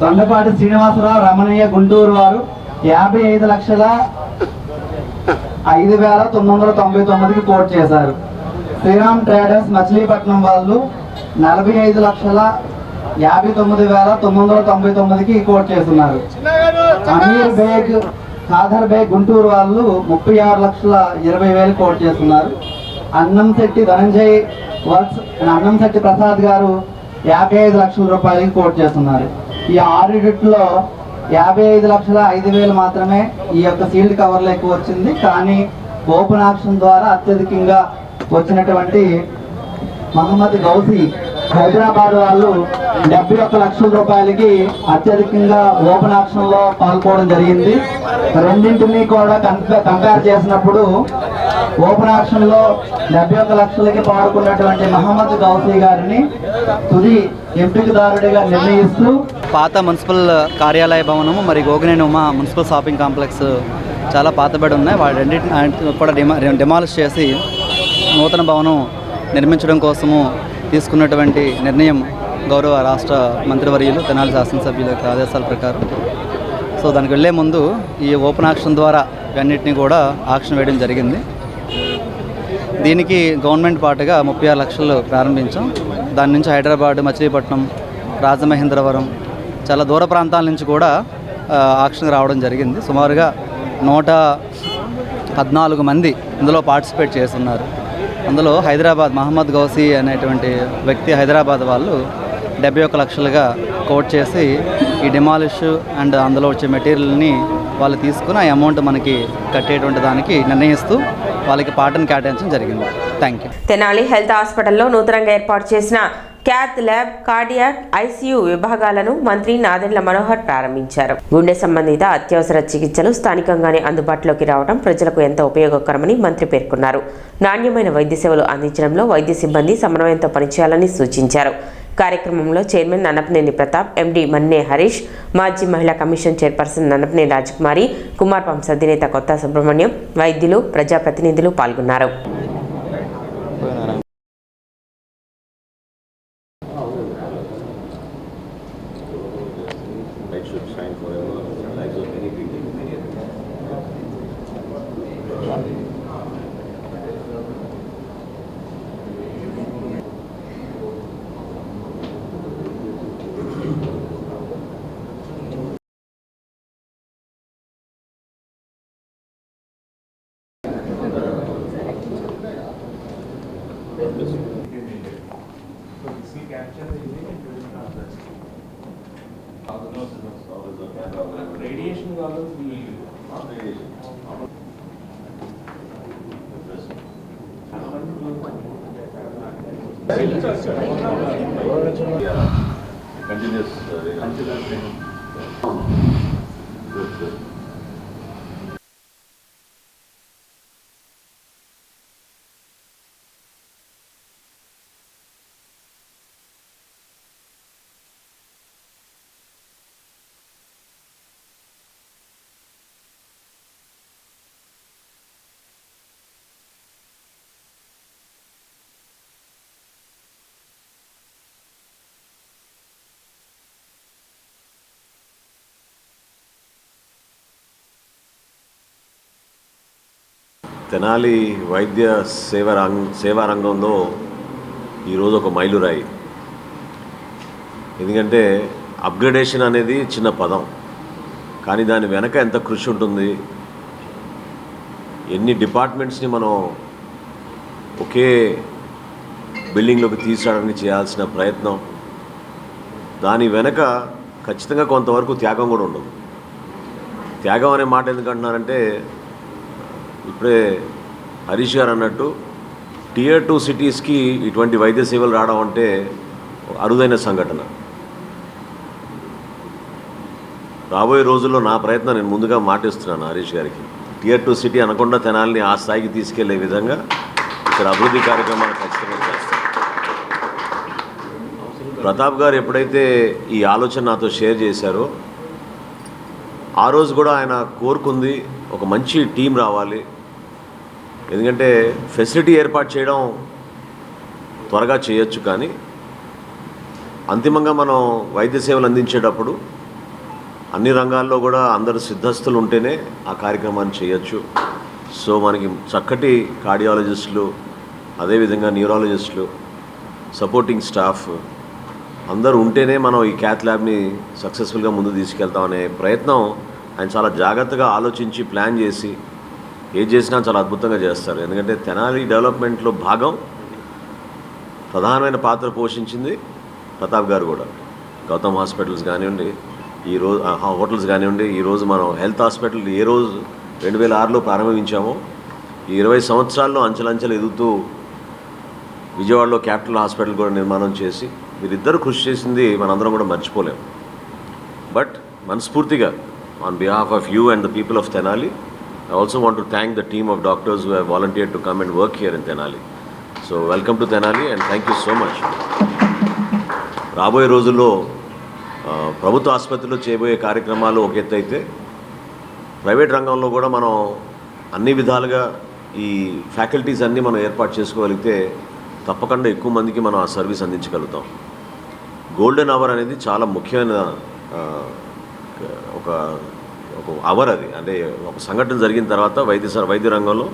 దొండపాటి శ్రీనివాసరావు రమణయ్య గుంటూరు వారు 55,05,999 కోట్ చేశారు. శ్రీరామ్ ట్రేడర్స్ మచిలీపట్నం వాళ్ళు 45,59,999కి కోట్ చేస్తున్నారు. అమీర్ బేగ్ ఖాదర్ బేగ్ గుంటూరు వాళ్ళు 36,20,000 కోట్ చేస్తున్నారు. అన్నంశెట్టి ధనంజయ్ వర్క్స్ అన్నంశెట్టి ప్రసాద్ గారు 55 లక్షల రూపాయలకి కోట్ చేస్తున్నారు. ఈ 6 యూనిట్లో 55,05,000 మాత్రమే ఈ యొక్క సీల్డ్ కవర్లో ఎక్కువ వచ్చింది. కానీ ఓపెన్ ఆక్షన్ ద్వారా అత్యధికంగా వచ్చినటువంటి మహమ్మద్ గౌసీ హైదరాబాద్ వాళ్ళు 71 లక్షల రూపాయలకి అత్యధికంగా ఓపెన్ ఆక్షన్ లో పాల్గొనడం జరిగింది. రెండింటినీ కూడా కంపేర్ చేసినప్పుడు ఓపెన్ ఆక్షన్ లో 71 లక్షలకి పాల్గొన్నటువంటి మహమ్మద్ గౌసీ గారిని తుది ఎంపికదారుడిగా నిర్ణయిస్తూ పాత మున్సిపల్ కార్యాలయ భవనము మరి Gogineni Uma municipal shopping complex చాలా పాతబడి ఉన్నాయి. వాటి రెండింటిని కూడా డిమాలిష్ చేసి నూతన భవనం నిర్మించడం కోసము తీసుకున్నటువంటి నిర్ణయం గౌరవ రాష్ట్ర మంత్రివర్యులు తెనాలి శాసనసభ్యుల యొక్క ఆదేశాల ప్రకారం. సో దానికి వెళ్ళే ముందు ఈ ఓపెన్ ఆక్షన్ ద్వారా అన్నింటినీ కూడా ఆక్షన్ వేయడం జరిగింది. దీనికి గవర్నమెంట్ పాటుగా 36 లక్షలు ప్రారంభించాం. దాని నుంచి హైదరాబాద్, మచిలీపట్నం, రాజమహేంద్రవరం చాలా దూర ప్రాంతాల నుంచి కూడా ఆక్షన్కి రావడం జరిగింది. సుమారుగా 114 మంది ఇందులో పార్టిసిపేట్ చేస్తున్నారు. అందులో హైదరాబాద్ మహమ్మద్ గౌసీ అనేటువంటి వ్యక్తి హైదరాబాద్ వాళ్ళు 71 లక్షలుగా కోట్ చేసి ఈ డిమాలిష్ అండ్ అందులో వచ్చే మెటీరియల్ని వాళ్ళు తీసుకుని ఆ అమౌంట్ మనకి కట్టేటువంటి దానికి నిర్ణయిస్తూ వాళ్ళకి పాటను కేటాయించడం జరిగింది. Thank you. తెనాలి హెల్త్ హాస్పిటల్లో నూతనంగా ఏర్పాటు చేసిన క్యాత్ ల్యాబ్, కార్డియాక్, ఐసీయూ విభాగాలను మంత్రి నాదెండ్ల మనోహర్ ప్రారంభించారు. గుండె సంబంధిత అత్యవసర చికిత్సలు స్థానికంగానే అందుబాటులోకి రావడం ప్రజలకు ఎంతో ఉపయోగకరమని మంత్రి పేర్కొన్నారు. నాణ్యమైన వైద్య సేవలు అందించడంలో వైద్య సిబ్బంది సమన్వయంతో పనిచేయాలని సూచించారు. కార్యక్రమంలో చైర్మన్ నన్నపనేని ప్రతాప్, ఎండీ మన్నే హరీష్, మాజీ మహిళా కమిషన్ చైర్పర్సన్ నన్నపనేని రాజకుమారి, కుమార్ పంప్స్ అధినేత కొత్త సుబ్రహ్మణ్యం, వైద్యులు, ప్రజాప్రతినిధులు పాల్గొన్నారు. తెనాలి వైద్య సేవా రంగంలో ఈరోజు ఒక మైలురాయి. ఎందుకంటే అప్గ్రేడేషన్ అనేది చిన్న పదం, కానీ దాని వెనక ఎంత కృషి ఉంటుంది, ఎన్ని డిపార్ట్మెంట్స్ని మనం ఒకే బిల్డింగ్లోకి తీసుకురావడానికి చేయాల్సిన ప్రయత్నం, దాని వెనక ఖచ్చితంగా కొంతవరకు త్యాగం కూడా ఉండదు. త్యాగం అనే మాట ఎందుకంటున్నారంటే, ఇప్పుడే హరీష్ గారు అన్నట్టు Tier 2 సిటీస్కి ఇటువంటి వైద్య సేవలు రావడం అంటే అరుదైన సంఘటన. రాబోయే రోజుల్లో నా ప్రయత్నం నేను ముందుగా మాటిస్తున్నాను హరీష్ గారికి. Tier 2 సిటీ అనకుండా తెనాలిని ఆ స్థాయికి తీసుకెళ్లే విధంగా ఇక్కడ అభివృద్ధి కార్యక్రమాలు ఖచ్చితంగా చేస్తాం. ప్రతాప్ గారు ఎప్పుడైతే ఈ ఆలోచన నాతో షేర్ చేశారో ఆ రోజు కూడా ఆయన కోరుకుంది ఒక మంచి టీం రావాలి. ఎందుకంటే ఫెసిలిటీ ఏర్పాటు చేయడం త్వరగా చేయొచ్చు, కానీ అంతిమంగా మనం వైద్య సేవలు అందించేటప్పుడు అన్ని రంగాల్లో కూడా అందరు సిద్ధస్తులు ఉంటేనే ఆ కార్యక్రమాన్ని చేయొచ్చు. సో మనకి చక్కటి కార్డియాలజిస్టులు, అదేవిధంగా న్యూరాలజిస్టులు, సపోర్టింగ్ స్టాఫ్ అందరూ ఉంటేనే మనం ఈ క్యాత్ ల్యాబ్ని సక్సెస్ఫుల్గా ముందు తీసుకెళ్తామనే ప్రయత్నం ఆయన చాలా జాగ్రత్తగా ఆలోచించి ప్లాన్ చేసి ఏది చేసినా చాలా అద్భుతంగా చేస్తారు. ఎందుకంటే తెనాలి డెవలప్మెంట్లో భాగం ప్రధానమైన పాత్ర పోషించింది ప్రతాప్ గారు కూడా. గౌతమ్ హాస్పిటల్స్ కానివ్వండి, ఈరోజు హోటల్స్ కానివ్వండి, ఈరోజు మనం హెల్త్ హాస్పిటల్ ఏ రోజు 2006లో ప్రారంభించామో ఈ 20 సంవత్సరాల్లో అంచెలంచెలు ఎదుగుతూ విజయవాడలో క్యాపిటల్ హాస్పిటల్ కూడా నిర్మాణం చేసి వీరిద్దరూ కృషి చేసింది మనందరం కూడా మర్చిపోలేము. బట్ మనస్ఫూర్తిగా on behalf of you and the people of Tenali, I also want to thank the team of doctors who have volunteered to come and work here in Tenali. So welcome to Tenali and thank you so much. రాబోయే రోజుల్లో ప్రభుత్వ ఆసుపత్రిలో చేయబోయే కార్యక్రమాలు ఒక ఎత్తు అయితే, private రంగంలో కూడా మనం అన్ని విధాలుగా ఈ ఫ్యాకల్టీస్ అన్నీ మనం ఏర్పాటు చేసుకోగలిగితే తప్పకుండా ఎక్కువ మందికి మనం ఆ సర్వీస్ అందించగలుగుతాం. గోల్డెన్ అవర్ అనేది చాలా ముఖ్యమైన ఒక అవర్ అది. అంటే ఒక సంఘటన జరిగిన తర్వాత వైద్య రంగంలో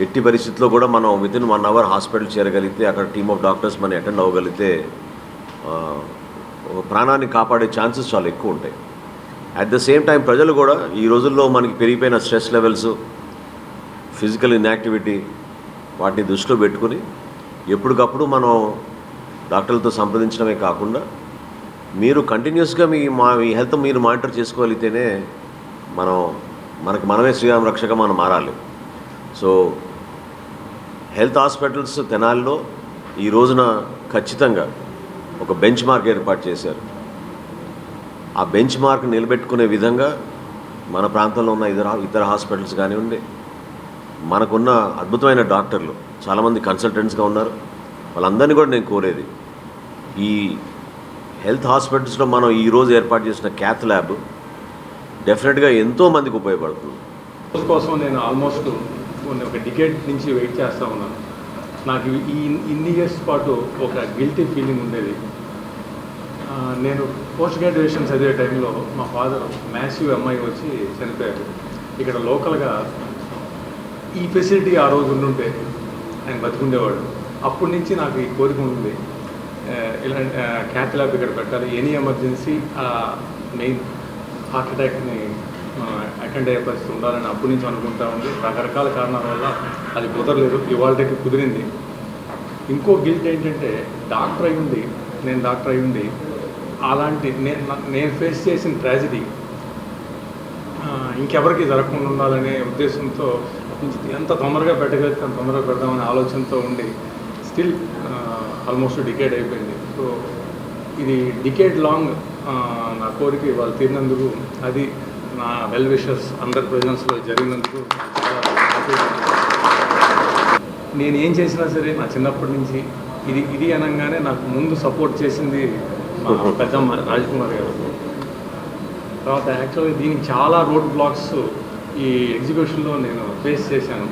ఎట్టి పరిస్థితుల్లో కూడా మనం వితిన్ 1 అవర్ హాస్పిటల్ చేరగలిగితే, అక్కడ టీమ్ ఆఫ్ డాక్టర్స్ మనం అటెండ్ అవ్వగలిగితే ఒక ప్రాణాన్ని కాపాడే ఛాన్సెస్ చాలా ఎక్కువ ఉంటాయి. అట్ ద సేమ్ టైం ప్రజలు కూడా ఈ రోజుల్లో మనకి పెరిగిపోయిన స్ట్రెస్ లెవెల్స్, ఫిజికల్ ఇన్యాక్టివిటీ, వాటిని దృష్టిలో పెట్టుకుని ఎప్పటికప్పుడు మనం డాక్టర్లతో సంప్రదించడమే కాకుండా మీరు కంటిన్యూస్గా మీ హెల్త్ మీరు మానిటర్ చేసుకోగలిగితేనే మనమే శ్రీరామ రక్షగా మనం మారాలి. సో హెల్త్ హాస్పిటల్స్ తెనాలిలో ఈ రోజున ఖచ్చితంగా ఒక బెంచ్ మార్క్ ఏర్పాటు చేశారు. ఆ బెంచ్ మార్క్ నిలబెట్టుకునే విధంగా మన ప్రాంతంలో ఉన్న ఇతర హాస్పిటల్స్ కానివ్వండి, మనకున్న అద్భుతమైన డాక్టర్లు చాలామంది కన్సల్టెంట్స్గా ఉన్నారు, వాళ్ళందరినీ కూడా నేను కోరేది, ఈ హెల్త్ హాస్పిటల్స్లో మనం ఈరోజు ఏర్పాటు చేసిన క్యాత్ ల్యాబ్ డెఫినెట్గా ఎంతోమందికి ఉపయోగపడుతుంది. కోసం నేను ఆల్మోస్ట్ ఒక డికేడ్ నుంచి వెయిట్ చేస్తూ ఉన్నాను. నాకు ఇన్ని ఇయర్స్ పాటు ఒక గిల్టీ ఫీలింగ్ ఉండేది. నేను పోస్ట్ గ్రాడ్యుయేషన్ చదివే టైంలో మా ఫాదర్ మ్యాసివ్ అమ్మాయి వచ్చి చనిపోయారు. ఇక్కడ లోకల్గా ఈ ఫెసిలిటీ ఆ రోజు ఉండుంటే ఆయన బతికుండేవాడు. అప్పటి నుంచి నాకు ఈ కోరిక ఉంది, ఇలా క్యాత్ ల్యాబ్ ఇక్కడ పెట్టాలి, ఎనీ ఎమర్జెన్సీ మెయిన్ హార్ట్ అటాక్ని అటెండ్ అయ్యే పరిస్థితి ఉండాలని అప్పటి నుంచి అనుకుంటా ఉంది. రకరకాల కారణాల వల్ల అది కుదరలేదు, ఇవాళకి కుదిరింది. ఇంకో గిల్ట్ ఏంటంటే నేను డాక్టర్ అయ్యింది అలాంటి నేను ఫేస్ చేసిన ట్రాజడీ ఇంకెవరికి జరగకుండా ఉండాలనే ఉద్దేశంతో ఎంత తొందరగా పెట్టగలిగితే అంత తొందరగా పెడదామనే ఆలోచనతో ఉండి స్టిల్ ఆల్మోస్ట్ డికేడ్ అయిపోయింది. సో ఇది డికేడ్ లాంగ్ నా కోరిక వాళ్ళు తీరినందుకు, అది నా వెల్ విషర్స్ అందరి ప్రెజెన్స్లో జరిగినందుకు చాలా హ్యాపీగా ఉంది. నేను ఏం చేసినా సరే నా చిన్నప్పటి నుంచి ఇది అనగానే నాకు ముందు సపోర్ట్ చేసింది మా పెద్దమ్మ రాజ్కుమార్ గారు. తర్వాత యాక్చువల్గా దీనికి చాలా రోడ్ బ్లాక్స్ ఈ ఎగ్జిక్యూషన్లో నేను ఫేస్ చేశాను.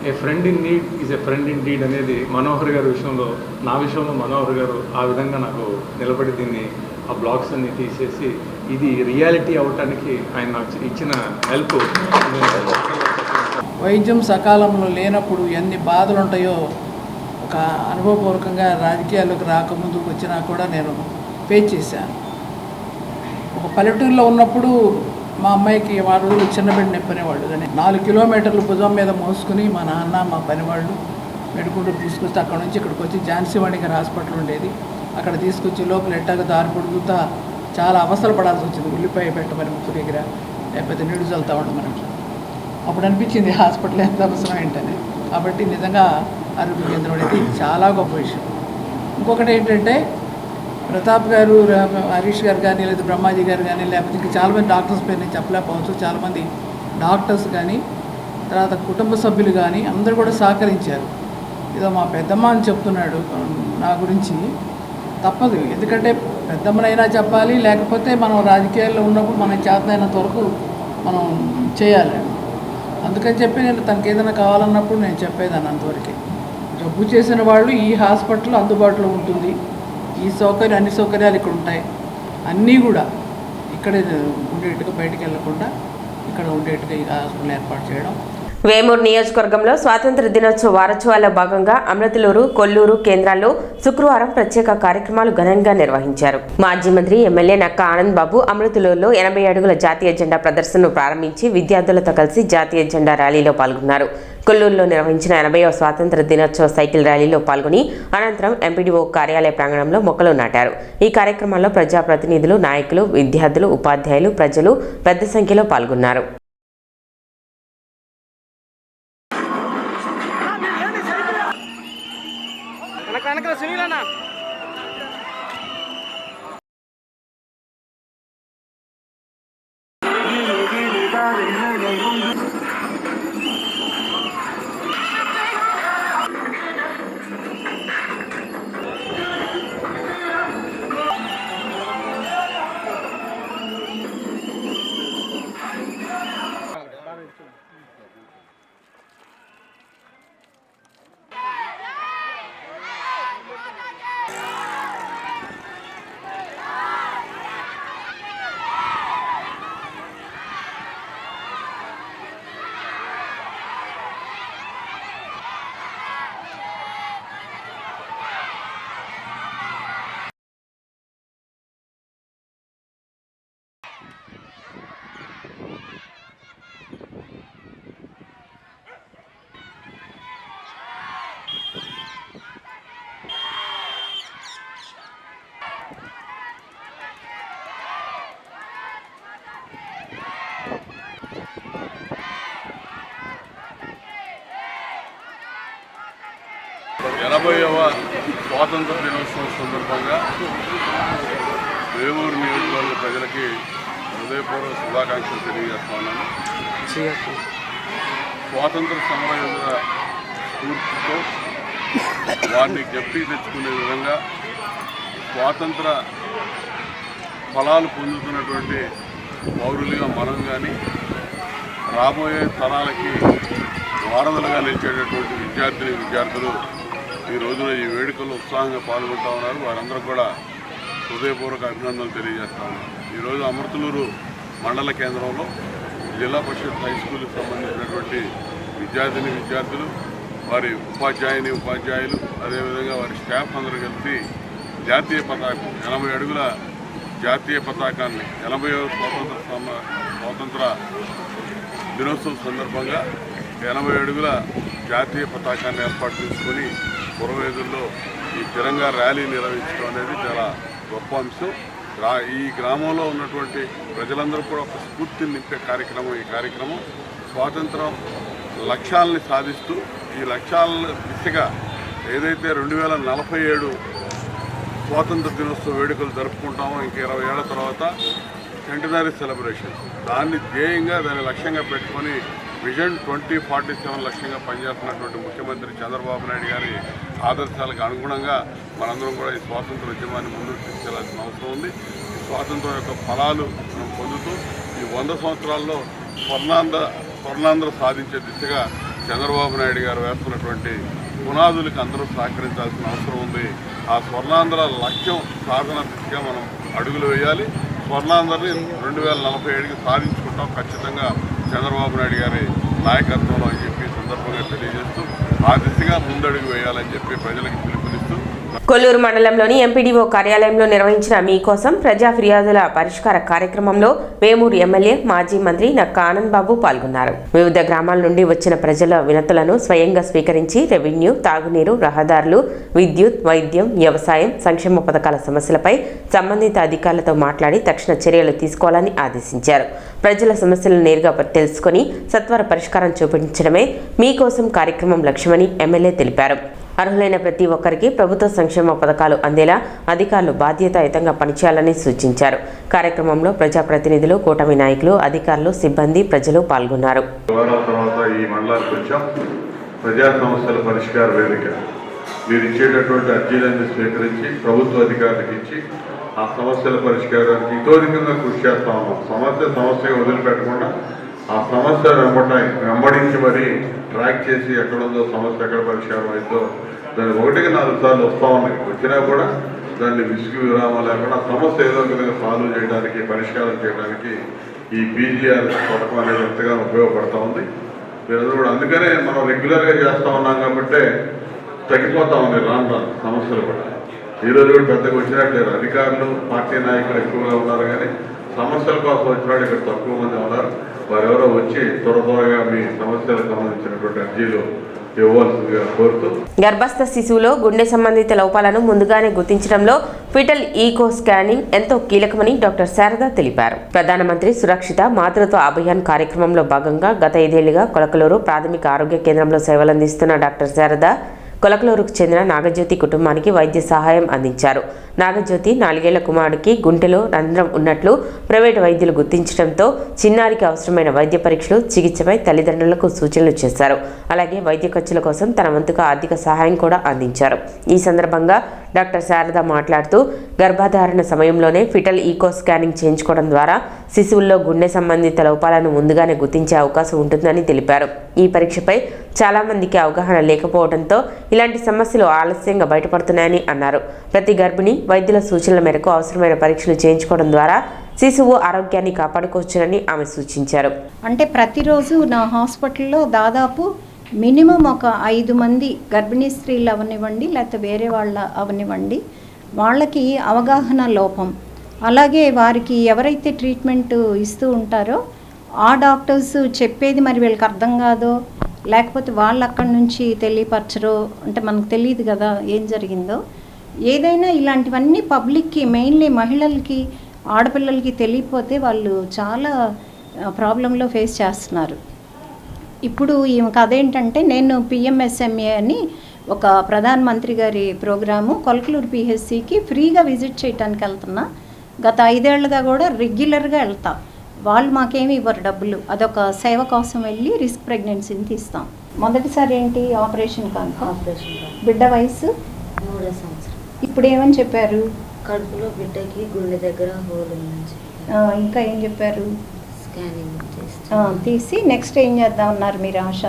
A friend in need is a friend indeed అనేది మనోహర్ గారి విషయంలో, నా విషయంలో మనోహర్ గారు ఆ విధంగా నాకు నిలబడి దీన్ని ఆ బ్లాక్స్ అన్ని తీసేసి ఇది రియాలిటీ అవ్వటానికి ఆయన నాకు ఇచ్చిన హెల్ప్. వైద్యం సకాలంలో లేనప్పుడు ఎన్ని బాధలు ఉంటాయో ఒక అనుభవపూర్వకంగా రాజకీయాల్లోకి రాకముందు వచ్చినా కూడా నేను ఫేస్ చేశాను. ఒక పల్లెటూరులో ఉన్నప్పుడు మా అమ్మాయికి 6 రోజులు చిన్న బిడ్డ నొప్పనేవాళ్ళు, కానీ 4 కిలోమీటర్లు భుజం మీద మోసుకుని మా నాన్న మా పనివాళ్ళు మెడుకుంటూ తీసుకొస్తే అక్కడ నుంచి ఇక్కడికి వచ్చి ఝాన్సీవాణి గారి హాస్పిటల్ ఉండేది, అక్కడ తీసుకొచ్చి లోపల ఎట్టాగా దారి పొడుగుతా చాలా అవస్థలు పడాల్సి వచ్చింది. ఉల్లిపాయ పెట్టమని ముక్కు దగ్గర, లేకపోతే నీడు చల్లుతూ ఉండమని. అప్పుడు అనిపించింది హాస్పిటల్ ఎంత అవసరం ఏంటని. కాబట్టి నిజంగా ఆరోగ్య కేంద్రం అనేది చాలా గొప్ప విషయం. ఇంకొకటి ఏంటంటే ప్రతాప్ గారు, హరీష్ గారు కానీ, లేదా బ్రహ్మాజీ గారు కానీ, లేకపోతే ఇంకా చాలామంది డాక్టర్స్ పేరు నేను చెప్పలేకపోవచ్చు, చాలామంది డాక్టర్స్ కానీ, తర్వాత కుటుంబ సభ్యులు కానీ అందరూ కూడా సహకరించారు. ఏదో మా పెద్దమ్మ అని చెప్తున్నాడు నా గురించి, తప్పదు. ఎందుకంటే పెద్దమ్మనైనా చెప్పాలి, లేకపోతే మనం రాజకీయాల్లో ఉన్నప్పుడు మనం చేతనైనంత వరకు మనం చేయాలి. అందుకని చెప్పి నేను తనకి ఏదైనా కావాలన్నప్పుడు నేను చెప్పేదాన్ని అంతవరకు. జబ్బు చేసిన వాళ్ళు ఈ హాస్పిటల్ అందుబాటులో ఉంటుంది, ఈ సౌకర్యం అన్ని సౌకర్యాలు ఇక్కడ ఉంటాయి, అన్నీ కూడా ఇక్కడే ఉండేట్టుగా బయటికి వెళ్ళకుండా ఇక్కడ ఉండేట్టుగా ఈ హాస్పిటల్ ఏర్పాటు చేయడం. వేమూరు నియోజకవర్గంలో స్వాతంత్ర దినోత్సవ వారోత్సవాల్లో భాగంగా అమృతలూరు, కొల్లూరు కేంద్రాల్లో శుక్రవారం ప్రత్యేక కార్యక్రమాలు ఘనంగా నిర్వహించారు. మాజీ మంత్రి ఎమ్మెల్యే నక్క ఆనంద్ బాబు అమృతలూరులో 80 అడుగుల జాతీయ జెండా ప్రదర్శనను ప్రారంభించి విద్యార్థులతో కలిసి జాతీయ జెండా ర్యాలీలో పాల్గొన్నారు. కొల్లూరులో నిర్వహించిన 80వ స్వాతంత్ర దినోత్సవ సైకిల్ ర్యాలీలో పాల్గొని అనంతరం ఎంపీడీఓ కార్యాలయ ప్రాంగణంలో మొక్కలు నాటారు. ఈ కార్యక్రమంలో ప్రజాప్రతినిధులు, నాయకులు, విద్యార్థులు, ఉపాధ్యాయులు, ప్రజలు పెద్ద సంఖ్యలో పాల్గొన్నారు. ఎనభైవ స్వాతంత్ర దినోత్సవం సందర్భంగా వేమూరు నియోజకవర్గ ప్రజలకి హృదయపూర్వక శుభాకాంక్షలు తెలియజేస్తున్నాను. స్వాతంత్ర సమరయోధుల స్ఫూర్తితో వారిని జ్ఞప్తి తెచ్చుకునే విధంగా స్వాతంత్ర ఫలాలు పొందుతున్నటువంటి పౌరులుగా మనం కానీ, రాబోయే తరాలకి వారధులుగా నిలిచేటటువంటి విద్యార్థులు ఈ రోజున ఈ వేడుకల్లో ఉత్సాహంగా పాల్గొంటూ ఉన్నారు. వారందరూ కూడా హృదయపూర్వక అభినందనలు తెలియజేస్తూ ఉన్నారు. ఈరోజు అమృతలూరు మండల కేంద్రంలో జిల్లా పరిషత్ హై స్కూల్కి సంబంధించినటువంటి విద్యార్థులు, వారి ఉపాధ్యాయులు, అదేవిధంగా వారి స్టాఫ్ అందరూ కలిసి జాతీయ పతాకం 80 అడుగుల జాతీయ పతాకాన్ని 80వ స్వాతంత్ర దినోత్సవం సందర్భంగా 80 అడుగుల జాతీయ పతాకాన్ని ఏర్పాటు చేసుకొని పురవేదుల్లో ఈ తిరంగా ర్యాలీ నిర్వహించడం అనేది చాలా గొప్ప అంశం. ఈ గ్రామంలో ఉన్నటువంటి ప్రజలందరూ కూడా ఒక స్ఫూర్తిని నింపే కార్యక్రమం ఈ కార్యక్రమం. స్వాతంత్రం లక్ష్యాలని సాధిస్తూ ఈ లక్ష్యాల దిశగా ఏదైతే 2047 స్వాతంత్ర దినోత్సవ వేడుకలు జరుపుకుంటామో ఇంక 20 ఏళ్ల తర్వాత సెంటనరీ సెలబ్రేషన్, దాన్ని ధ్యేయంగా దాన్ని లక్ష్యంగా పెట్టుకొని విజన్ 2047 లక్ష్యంగా పనిచేస్తున్నటువంటి ముఖ్యమంత్రి చంద్రబాబు నాయుడు గారి ఆదర్శాలకు అనుగుణంగా మనందరం కూడా ఈ స్వాతంత్ర ఉద్యమాన్ని ముందుకు తీసుకెళ్లాల్సిన అవసరం ఉంది. ఈ స్వాతంత్రం యొక్క ఫలాలు మనం పొందుతూ ఈ 100 సంవత్సరాల్లో స్వర్ణాంధ్ర సాధించే దిశగా చంద్రబాబు నాయుడు గారు వేస్తున్నటువంటి పునాదులకు అందరూ సహకరించాల్సిన అవసరం ఉంది. ఆ స్వర్ణాంధ్ర లక్ష్యం సాధన దిశగా మనం అడుగులు వేయాలి. స్వర్ణాంధ్రని 2047కి సాధించుకుంటాం ఖచ్చితంగా చంద్రబాబు నాయుడు గారి నాయకత్వంలో అని చెప్పి సందర్భంగా తెలియజేస్తూ ఆ దిశగా ముందడుగు వేయాలని చెప్పి ప్రజలకు పిలుపునిస్తూ కొల్లూరు మండలంలోని ఎంపీడీఓ కార్యాలయంలో నిర్వహించిన మీకోసం ప్రజా ఫిర్యాదుల పరిష్కార కార్యక్రమంలో వేమూరు ఎమ్మెల్యే మాజీ మంత్రి నక్కా ఆనంద్ బాబు పాల్గొన్నారు. వివిధ గ్రామాల నుండి వచ్చిన ప్రజల వినతులను స్వయంగా స్వీకరించి రెవెన్యూ, తాగునీరు, రహదారులు, విద్యుత్, వైద్యం, వ్యవసాయం, సంక్షేమ పథకాల సమస్యలపై సంబంధిత అధికారులతో మాట్లాడి తక్షణ చర్యలు తీసుకోవాలని ఆదేశించారు. ప్రజల సమస్యలను నేరుగా తెలుసుకుని సత్వర పరిష్కారం చూపించడమే మీకోసం కార్యక్రమం లక్ష్యమని ఎమ్మెల్యే తెలిపారు. అర్హులైన ప్రతి ఒక్కరికి ప్రభుత్వ సంక్షేమ పథకాలు అందేలా అధికారులు బాధ్యతాయుతంగా పనిచేయాలని సూచించారు. కార్యక్రమంలో ప్రజాప్రతినిధులు, కూటమి నాయకులు, అధికారులు, సిబ్బంది, ప్రజలు పాల్గొన్నారు. ఈ మండలానికి వచ్చాం. ప్రజా సమస్యల పరిష్కార వేదిక మీరు ఇచ్చేటటువంటి అర్జీలన్నీ స్వీకరించి ప్రభుత్వ అధికారులకు ఇచ్చి ఆ సమస్యల పరిష్కారానికి ఇతోధికంగా కృషి చేస్తా ఉన్నాం. సమస్య వదిలిపెట్టకుండా ఆ సమస్య వెంబడించి మరి ట్రాక్ చేసి ఎక్కడుందో సమస్య ఎక్కడ పరిష్కారం అయిందో దాన్ని 1-4 సార్లు వస్తూ ఉన్నాయి. వచ్చినా కూడా దాన్ని విసుగు విరామం లేకుండా సమస్య ఏదో విధంగా సాల్వ్ చేయడానికి, పరిష్కారం చేయడానికి ఈ పీజీఆర్ పథకం అనేది ఎంతగానో ఉపయోగపడుతూ ఉంది. మీరందరూ కూడా అందుకనే మనం రెగ్యులర్గా చేస్తూ ఉన్నాం కాబట్టి తగ్గిపోతా ఉన్నాయి రాను సమస్యలు కూడా. ఈరోజు కూడా పెద్దగా వచ్చినట్లేరు. అధికారులు, పార్టీ నాయకులు ఎక్కువగా ఉన్నారు కానీ సమస్యల కోసం వచ్చినట్టు ఇక్కడ తక్కువ మంది ఉన్నారు. వారెవరో వచ్చి త్వరగా మీ సమస్యలకు సంబంధించినటువంటి అర్జీలు ఇవ్వాల్సిందిగా కోరుతూ గర్భస్థ శిశువులో గుండె సంబంధిత లోపాలను ముందుగానే గుర్తించడంలో ఫిటల్ ఈకో స్కానింగ్ ఎంతో కీలకమని డాక్టర్ శారద తెలిపారు. ప్రధానమంత్రి సురక్షిత మాతృత్వ అభియాన్ కార్యక్రమంలో భాగంగా గత 5 ఏళ్లుగా కొలకలూరు ప్రాథమిక ఆరోగ్య కేంద్రంలో సేవలందిస్తున్న డాక్టర్ శారద కొలకలూరుకు చెందిన నాగజ్యోతి కుటుంబానికి వైద్య సహాయం అందించారు. నాగజ్యోతి 4 ఏళ్ల కుమారుడికి గుంటెలో రంధ్రం ఉన్నట్లు ప్రైవేటు వైద్యులు గుర్తించడంతో చిన్నారికి అవసరమైన వైద్య పరీక్షలు, చికిత్సపై తల్లిదండ్రులకు సూచనలు చేశారు. అలాగే వైద్య ఖర్చుల కోసం తన వంతుగా ఆర్థిక సహాయం కూడా అందించారు. ఈ సందర్భంగా డాక్టర్ శారద మాట్లాడుతూ గర్భధారణ సమయంలోనే ఫిటల్ ఈకో స్కానింగ్ చేయించుకోవడం ద్వారా శిశువుల్లో గుండె సంబంధిత లోపాలను ముందుగానే గుర్తించే అవకాశం ఉంటుందని తెలిపారు. ఈ పరీక్షపై చాలా మందికి అవగాహన లేకపోవడంతో ఇలాంటి సమస్యలు ఆలస్యంగా బయటపడుతున్నాయని అన్నారు. ప్రతి గర్భిణి వైద్యుల సూచనల మేరకు అవసరమైన పరీక్షలు చేయించుకోవడం ద్వారా శిశువు ఆరోగ్యాన్ని కాపాడుకోవచ్చునని ఆమె సూచించారు. అంటే ప్రతిరోజు నా హాస్పిటల్లో దాదాపు మినిమం ఒక 5 మంది గర్భిణీ స్త్రీలు అవనివ్వండి, లేకపోతే వేరే వాళ్ళ అవనివ్వండి, వాళ్ళకి అవగాహన లోపం, అలాగే వారికి ఎవరైతే ట్రీట్మెంట్ ఇస్తూ ఉంటారో ఆ డాక్టర్స్ చెప్పేది మరి వీళ్ళకి అర్థం కాదో, లేకపోతే వాళ్ళు అక్కడి నుంచి తెలియపరచరో, అంటే మనకు తెలియదు కదా ఏం జరిగిందో. ఏదైనా ఇలాంటివన్నీ పబ్లిక్కి, మెయిన్లీ మహిళలకి, ఆడపిల్లలకి తెలియకపోతే వాళ్ళు చాలా ప్రాబ్లంలో ఫేస్ చేస్తున్నారు. ఇప్పుడు ఈమెకు అదేంటంటే, నేను పిఎంఎస్ఎంఏ అని ఒక ప్రధానమంత్రి గారి ప్రోగ్రాము కొలకలూరు పిహెచ్సికి ఫ్రీగా విజిట్ చేయడానికి వెళ్తున్నా. గత 5 ఏళ్ళుగా కూడా రెగ్యులర్గా వెళ్తా. వాళ్ళు మాకేమి ఇవ్వరు డబ్బులు, అదొక సేవ కోసం వెళ్ళి రిస్క్ ప్రెగ్నెన్సీని తీస్తాం. మొదటిసారి ఏంటి ఆపరేషన్ బిడ్డ వయసు 3 సంవత్సరం. ఇప్పుడు ఏమని చెప్పారు? కడుపులో బిడ్డకి గుండె దగ్గర హోల్ ఉందని. ఇంకా ఏం చెప్పారు? స్కానింగ్ తీసి నెక్స్ట్ ఏం చేద్దాం అన్నారు మీరు? ఆశ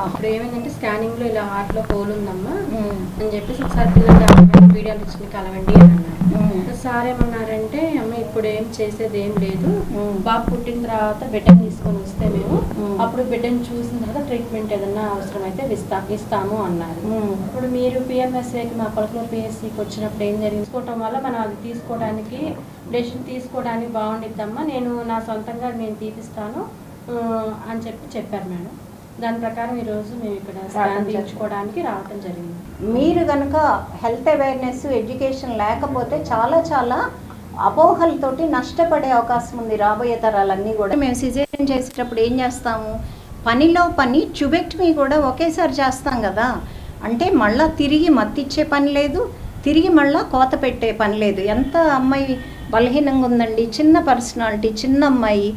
ఇప్పుడు ఏమైందంటే స్కానింగ్లో ఇలా హార్ట్లో హోల్ ఉందమ్మా అని చెప్పేసి ఒకసారి పిల్లలు పీడియాట్రిషియన్ కలవండి అని అన్నారు. సార్ ఏమన్నారంటే, అమ్మ ఇప్పుడు ఏం చేసేది ఏం లేదు, బాబు పుట్టిన తర్వాత బిడ్డని తీసుకొని వస్తే మేము అప్పుడు బిడ్డని చూసిన తర్వాత ట్రీట్మెంట్ ఏదన్నా అవసరమైతే ఇస్తాము అన్నారు. ఇప్పుడు మీరు పిఎంఎస్ఏకి మా కొలకలూరు పిఎస్సికి వచ్చినప్పుడు ఏం జరిగింది తీసుకోవటం వల్ల మనం అది తీసుకోవడానికి డెసిషన్ తీసుకోవడానికి బాగుండిద్దమ్మా, నేను నా సొంతంగా నేను తీపిస్తాను అని చెప్పారు మేడం. దాని ప్రకారం ఈరోజు మేము ఇక్కడ స్కాన్ తీయించుకోవడానికి రావడం జరిగింది. మీరు కనుక హెల్త్ అవేర్నెస్ ఎడ్యుకేషన్ లేకపోతే చాలా అపోహలతోటి నష్టపడే అవకాశం ఉంది రాబోయే తరాలన్నీ కూడా. మేము సిజేరియన్ చేసేటప్పుడు ఏం చేస్తాము, పనిలో పని ట్యూబెక్టమీ కూడా ఒకేసారి చేస్తాం కదా, అంటే మళ్ళీ తిరిగి మత్తిచ్చే పని లేదు, తిరిగి మళ్ళీ కోత పెట్టే పని లేదు. ఎంత అమ్మాయి బలహీనంగా ఉందండి, చిన్న పర్సనాలిటీ, చిన్న అమ్మాయి.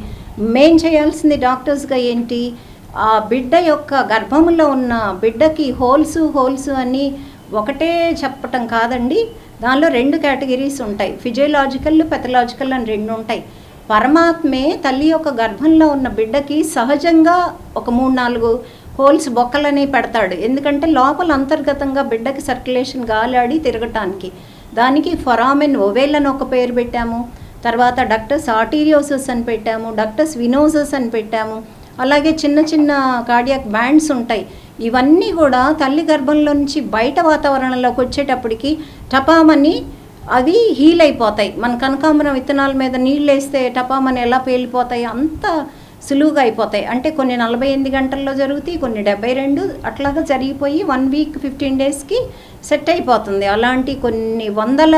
మేం చేయాల్సింది డాక్టర్స్గా ఏంటి, ఆ బిడ్డ యొక్క గర్భంలో ఉన్న బిడ్డకి హోల్స్ అని ఒకటే చెప్పటం కాదండి. దానిలో 2 కేటగిరీస్ ఉంటాయి, ఫిజియోలాజికల్, పెథలాజికల్ అని 2 ఉంటాయి. పరమాత్మే తల్లి యొక్క గర్భంలో ఉన్న బిడ్డకి సహజంగా ఒక 3-4 హోల్స్ బొక్కలని పెడతాడు. ఎందుకంటే లోపల అంతర్గతంగా బిడ్డకి సర్క్యులేషన్ గాలాడి తిరగటానికి. దానికి ఫొరామెన్ ఓవేల్ అని ఒక పేరు పెట్టాము, తర్వాత డక్టస్ ఆర్టీరియోసస్ అని పెట్టాము, డక్టస్ వినోసస్ అని పెట్టాము. అలాగే చిన్న కార్డియాక్ బ్యాండ్స్ ఉంటాయి. ఇవన్నీ కూడా తల్లి గర్భంలో నుంచి బయట వాతావరణంలోకి వచ్చేటప్పటికి టపామని అవి హీల్ అయిపోతాయి. మన కనకాంబరం విత్తనాల మీద నీళ్ళు వేస్తే టపామని ఎలా పేలిపోతాయి, అంత సులువుగా అయిపోతాయి. అంటే కొన్ని 48 గంటల్లో జరుగుతాయి, కొన్ని 72, అట్లాగా జరిగిపోయి 1 వీక్ 15 డేస్కి సెట్ అయిపోతుంది. అలాంటి కొన్ని వందల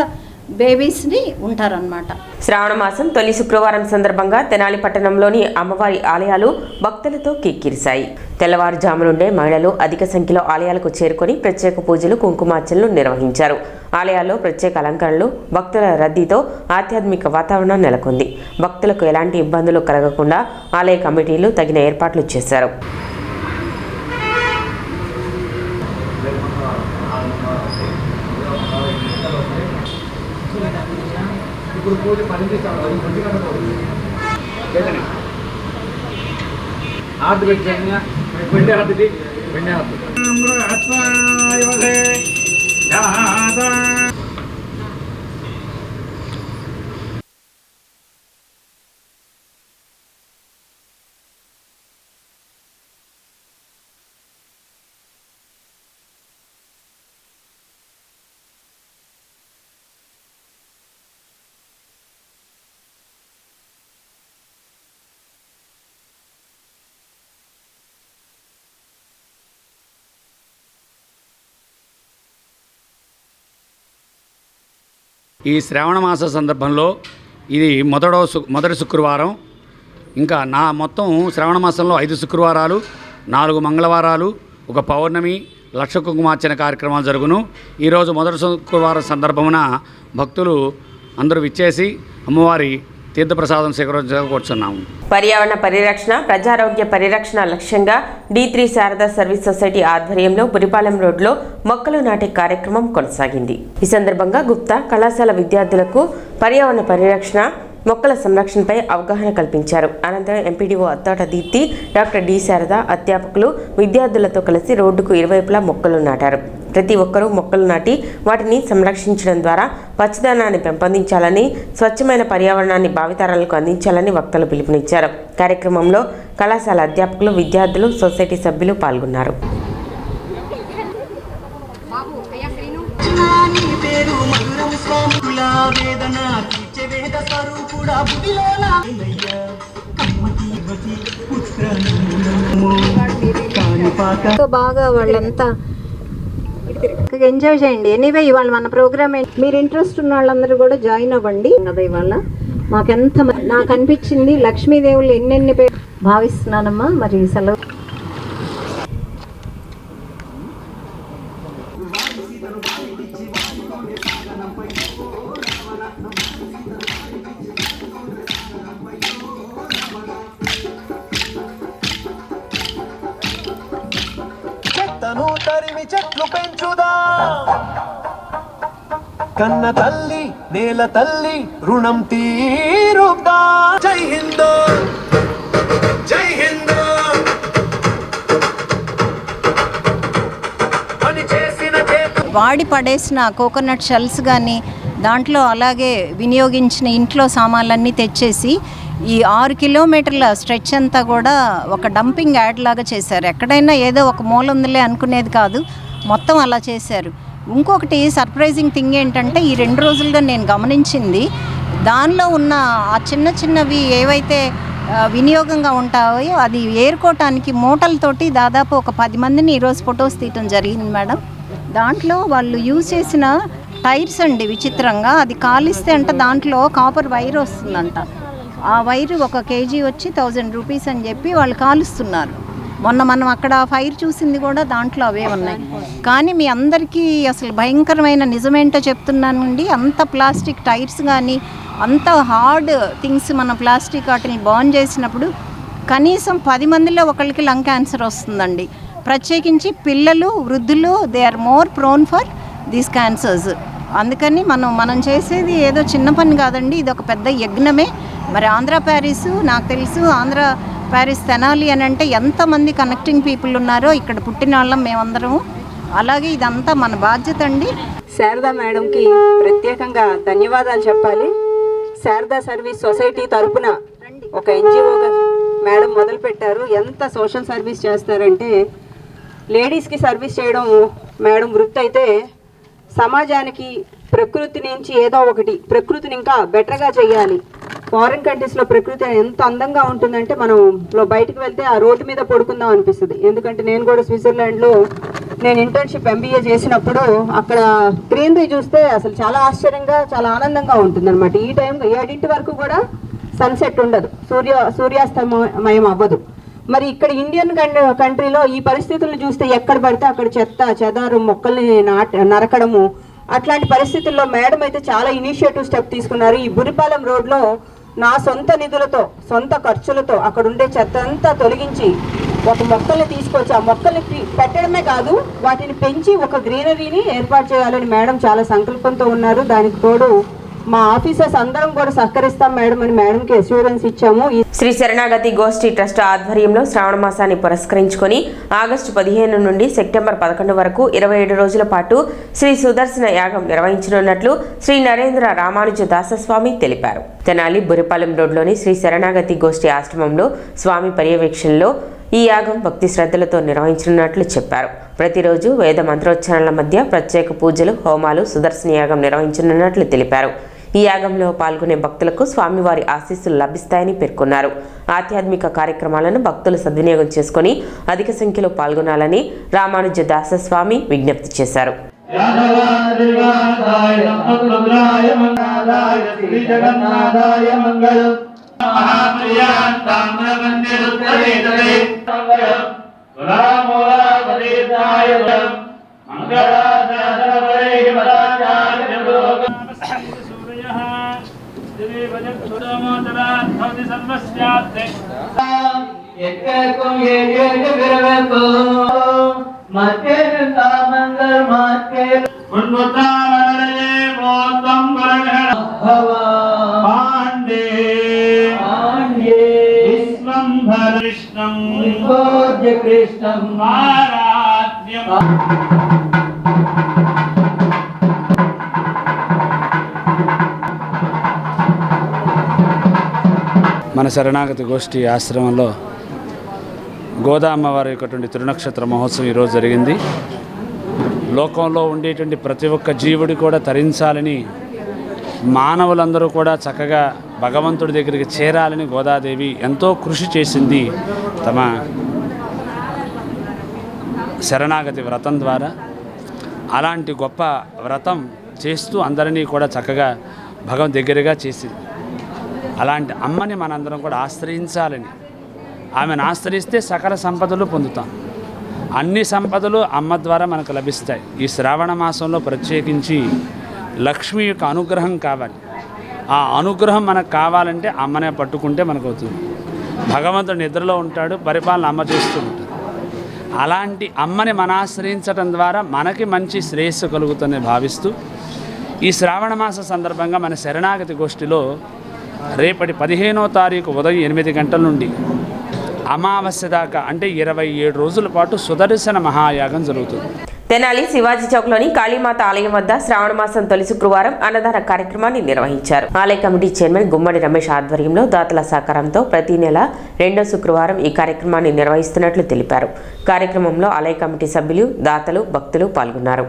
బేబీస్ని ఉంటారనమాట. శ్రావణ మాసం తొలి శుక్రవారం సందర్భంగా తెనాలి పట్టణంలోని అమ్మవారి ఆలయాలు భక్తులతో కిక్కిరిశాయి. తెల్లవారుజాము నుండే మహిళలు అధిక సంఖ్యలో ఆలయాలకు చేరుకొని ప్రత్యేక పూజలు, కుంకుమార్చనలు నిర్వహించారు. ఆలయాల్లో ప్రత్యేక అలంకరణలు, భక్తుల రద్దీతో ఆధ్యాత్మిక వాతావరణం నెలకొంది. భక్తులకు ఎలాంటి ఇబ్బందులు కలగకుండా ఆలయ కమిటీలు తగిన ఏర్పాట్లు చేశారు. ఈ శ్రావణ మాస సందర్భంలో ఇది మొదటి శుక్రవారం. ఇంకా మొత్తం శ్రావణ మాసంలో 5 శుక్రవారాలు, 4 మంగళవారాలు, ఒక పౌర్ణమి, లక్ష కుంకుమార్చన కార్యక్రమాలు జరుగును. ఈరోజు మొదటి శుక్రవారం సందర్భమున భక్తులు అందరూ విచ్చేసి అమ్మవారి తీర్థప్రసాదం స్వీకరించుకుంటున్నాము. పర్యావరణ పరిరక్షణ, ప్రజారోగ్య పరిరక్షణ లక్ష్యంగా D3 శారదా సర్వీస్ సొసైటీ ఆధ్వర్యంలో బురిపాలెం రోడ్లో మొక్కలు నాటే కార్యక్రమం కొనసాగింది. ఈ సందర్భంగా గుప్తా కళాశాల విద్యార్థులకు పర్యావరణ పరిరక్షణ, మొక్కల సంరక్షణపై అవగాహన కల్పించారు. అనంతరం MPDO Attata Deepti, doctor D Sharada అధ్యాపకులు విద్యార్థులతో కలిసి రోడ్డుకు ఇరువైపులా మొక్కలు నాటారు. ప్రతి ఒక్కరూ మొక్కలు నాటి వాటిని సంరక్షించడం ద్వారా పచ్చదనాన్ని పెంపొందించాలని, స్వచ్ఛమైన పర్యావరణాన్ని భావితరాలకు అందించాలని వక్తలు పిలుపునిచ్చారు. కార్యక్రమంలో కళాశాల అధ్యాపకులు, విద్యార్థులు, సొసైటీ సభ్యులు పాల్గొన్నారు. బాగా వాళ్ళంతా ఎంజాయ్ చేయండి. ఎనీవే ఇవాళ మన ప్రోగ్రామ్ మీరు ఇంట్రెస్ట్ ఉన్న వాళ్ళందరూ కూడా జాయిన్ అవ్వండి కదా. ఇవాళ మాకెంత నాకు అనిపించింది లక్ష్మీదేవులు ఎన్నెన్ని పేరు భావిస్తున్నానమ్మా. మరి సెలవు తరిమి చెట్లు పెంచుదా, కన్న తల్లి నేల తల్లి రుణం తీరుదా. జై హింద్, జై హింద్ అని చేసిన వాడి పడేసిన కోకోనట్ షెల్స్ కానీ దాంట్లో అలాగే వినియోగించిన ఇంట్లో సామాన్లన్నీ తెచ్చేసి ఈ 6 కిలోమీటర్ల స్ట్రెచ్ అంతా కూడా ఒక డంపింగ్ యాడ్ లాగా చేశారు. ఎక్కడైనా ఏదో ఒక మూల ఉందిలే అనుకునేది కాదు, మొత్తం అలా చేశారు. ఇంకొకటి సర్ప్రైజింగ్ థింగ్ ఏంటంటే ఈ 2 రోజులుగా నేను గమనించింది, దానిలో ఉన్న ఆ చిన్నవి ఏవైతే వినియోగంగా ఉంటాయో అది ఏరుకోవటానికి మూటలతోటి దాదాపు ఒక 10 మందిని ఈరోజు ఫొటోస్ తీయటం జరిగింది మేడం. దాంట్లో వాళ్ళు యూజ్ చేసిన టైర్స్ అండి విచిత్రంగా అది కాలిస్తే అంట దాంట్లో కాపర్ వైర్ వస్తుందంట. ఆ వైరు 1 kg వచ్చి 1000 రూపీస్ అని చెప్పి వాళ్ళు కాలుస్తున్నారు. మొన్న మనం అక్కడ ఫైర్ చూసింది కూడా దాంట్లో అవే ఉన్నాయి. కానీ మీ అందరికీ అసలు భయంకరమైన నిజమేంటో చెప్తున్నానండి. అంత ప్లాస్టిక్ టైర్స్ కానీ అంత హార్డ్ థింగ్స్ మన ప్లాస్టిక్ వాటిని బర్న్ చేసినప్పుడు కనీసం 10 మందిలో ఒకరికి లంగ్ క్యాన్సర్ వస్తుందండి. ప్రత్యేకించి పిల్లలు, వృద్ధులు they are more prone for these cancers. అందుకని మనం చేసేది ఏదో చిన్న పని కాదండి, ఇది ఒక పెద్ద యజ్ఞమే. మరి ఆంధ్ర ప్యారిస్ నాకు తెలుసు, ఆంధ్ర ప్యారిస్ తెనాలి అని అంటే ఎంతమంది కనెక్టింగ్ పీపుల్ ఉన్నారో ఇక్కడ పుట్టిన వాళ్ళం మేమందరము. అలాగే ఇదంతా మన బాధ్యత అండి. శారదా మేడంకి ప్రత్యేకంగా ధన్యవాదాలు చెప్పాలి. శారదా సర్వీస్ సొసైటీ తరపున ఒక ఎన్జిఓగా మేడం మొదలుపెట్టారు. ఎంత సోషల్ సర్వీస్ చేస్తారంటే లేడీస్కి సర్వీస్ చేయడం మేడం వృత్తి అయితే సమాజానికి ప్రకృతి నుంచి ఏదో ఒకటి ప్రకృతిని ఇంకా బెటర్గా చేయాలి. ఫారిన్ కంట్రీస్లో ప్రకృతి ఎంత అందంగా ఉంటుందంటే మనం బయటకు వెళ్తే ఆ రోడ్డు మీద పడుకుందాం అనిపిస్తుంది. ఎందుకంటే నేను కూడా స్విట్జర్లాండ్లో నేను ఇంటర్న్షిప్ MBA చేసినప్పుడు అక్కడ గ్రీనరీ చూస్తే అసలు చాలా ఆశ్చర్యంగా చాలా ఆనందంగా ఉంటుంది అనమాట. ఈ టైం 7 వరకు కూడా సన్సెట్ ఉండదు, సూర్యాస్తమయం అవ్వదు. మరి ఇక్కడ ఇండియన్ కంట్రీలో ఈ పరిస్థితులను చూస్తే ఎక్కడ పడితే అక్కడ చెత్త చెదారు మొక్కల్ని నరకడము, అట్లాంటి పరిస్థితుల్లో మేడం అయితే చాలా ఇనిషియేటివ్ స్టెప్ తీసుకున్నారు. ఈ బురిపాలెం రోడ్లో నా సొంత నిధులతో సొంత ఖర్చులతో అక్కడ ఉండే చెత్త అంతా తొలగించి ఒక మొక్కల్ని తీసుకొచ్చి ఆ మొక్కల్ని పెట్టడమే కాదు వాటిని పెంచి ఒక గ్రీనరీని ఏర్పాటు చేయాలని మేడం చాలా సంకల్పంతో ఉన్నారు. దానికి తోడు మా ఆఫీసర్స్ అందరం కూడా సహకరిస్తాం మేడం అని మేడంకి అష్యూరెన్స్ ఇచ్చాము. శ్రీ శరణాగతి గోష్ఠి ట్రస్ట్ ఆధ్వర్యంలో శ్రావణ మాసాన్ని పురస్కరించుకొని ఆగస్టు 15 నుండి సెప్టెంబర్ 11 వరకు 27 రోజుల పాటు శ్రీ సుదర్శన యాగం నిర్వహించనున్నట్లు శ్రీ నరేంద్ర రామానుజ దాసస్వామి తెలిపారు. తెనాలి బురిపాలెం రోడ్లోని శ్రీ శరణాగతి గోష్ఠి ఆశ్రమంలో స్వామి పర్యవేక్షణలో ఈ యాగం భక్తి శ్రద్ధలతో నిర్వహించనున్నట్లు చెప్పారు. ప్రతిరోజు వేద మంత్రోచ్చారణల మధ్య ప్రత్యేక పూజలు, హోమాలు, సుదర్శన యాగం నిర్వహించనున్నట్లు తెలిపారు. ఈ యాగంలో పాల్గొనే భక్తులకు స్వామివారి ఆశీస్సులు లభిస్తాయని పేర్కొన్నారు. ఆధ్యాత్మిక కార్యక్రమాలను భక్తులు సద్వినియోగం చేసుకుని అధిక సంఖ్యలో పాల్గొనాలని రామానుజ దాసస్వామి విజ్ఞప్తి చేశారు. మన శరణాగతి గోష్ఠి ఆశ్రమంలో గోదామ్మవారి యొక్క తిరునక్షత్ర మహోత్సవం ఈరోజు జరిగింది. లోకంలో ఉండేటువంటి ప్రతి ఒక్క జీవుడి కూడా తరించాలని, మానవులందరూ కూడా చక్కగా భగవంతుడి దగ్గరికి చేరాలని గోదాదేవి ఎంతో కృషి చేసింది తమ శరణాగతి వ్రతం ద్వారా. అలాంటి గొప్ప వ్రతం చేస్తూ అందరినీ కూడా చక్కగా భగవంతు దగ్గరగా చేసింది. అలాంటి అమ్మని మనందరం కూడా ఆశ్రయించాలని, ఆమెను ఆశ్రయిస్తే సకల సంపదలు పొందుతాం. అన్ని సంపదలు అమ్మ ద్వారా మనకు లభిస్తాయి. ఈ శ్రావణ మాసంలో ప్రత్యేకించి లక్ష్మి యొక్క అనుగ్రహం కావాలి. ఆ అనుగ్రహం మనకు కావాలంటే అమ్మనే పట్టుకుంటే మనకు అవుతుంది. భగవంతుడు నిద్రలో ఉంటాడు, పరిపాలన అమ్మ చేస్తూ ఉంటాడు. అలాంటి అమ్మని మన ఆశ్రయించడం ద్వారా మనకి మంచి శ్రేయస్సు కలుగుతుందని భావిస్తూ ఈ శ్రావణ మాస సందర్భంగా మన శరణాగతి గోష్ఠిలో రేపటి 15వ తారీఖు ఉదయం 8 గంటల నుండి అమావాస్య దాకా అంటే 27 రోజుల పాటు సుదర్శన మహాయాగం జరుగుతుంది. తెనాలి శివాజీ చౌక్లోని కాళీమాత ఆలయం వద్ద శ్రావణ మాసం తొలి శుక్రవారం అన్నదాన కార్యక్రమాన్ని నిర్వహించారు. ఆలయ కమిటీ చైర్మన్ గుమ్మడి రమేష్ ఆధ్వర్యంలో దాతల సహకారంతో ప్రతి నెల 2వ శుక్రవారం ఈ కార్యక్రమాన్ని నిర్వహిస్తున్నట్లు తెలిపారు. కార్యక్రమంలో ఆలయ కమిటీ సభ్యులు, దాతలు, భక్తులు పాల్గొన్నారు.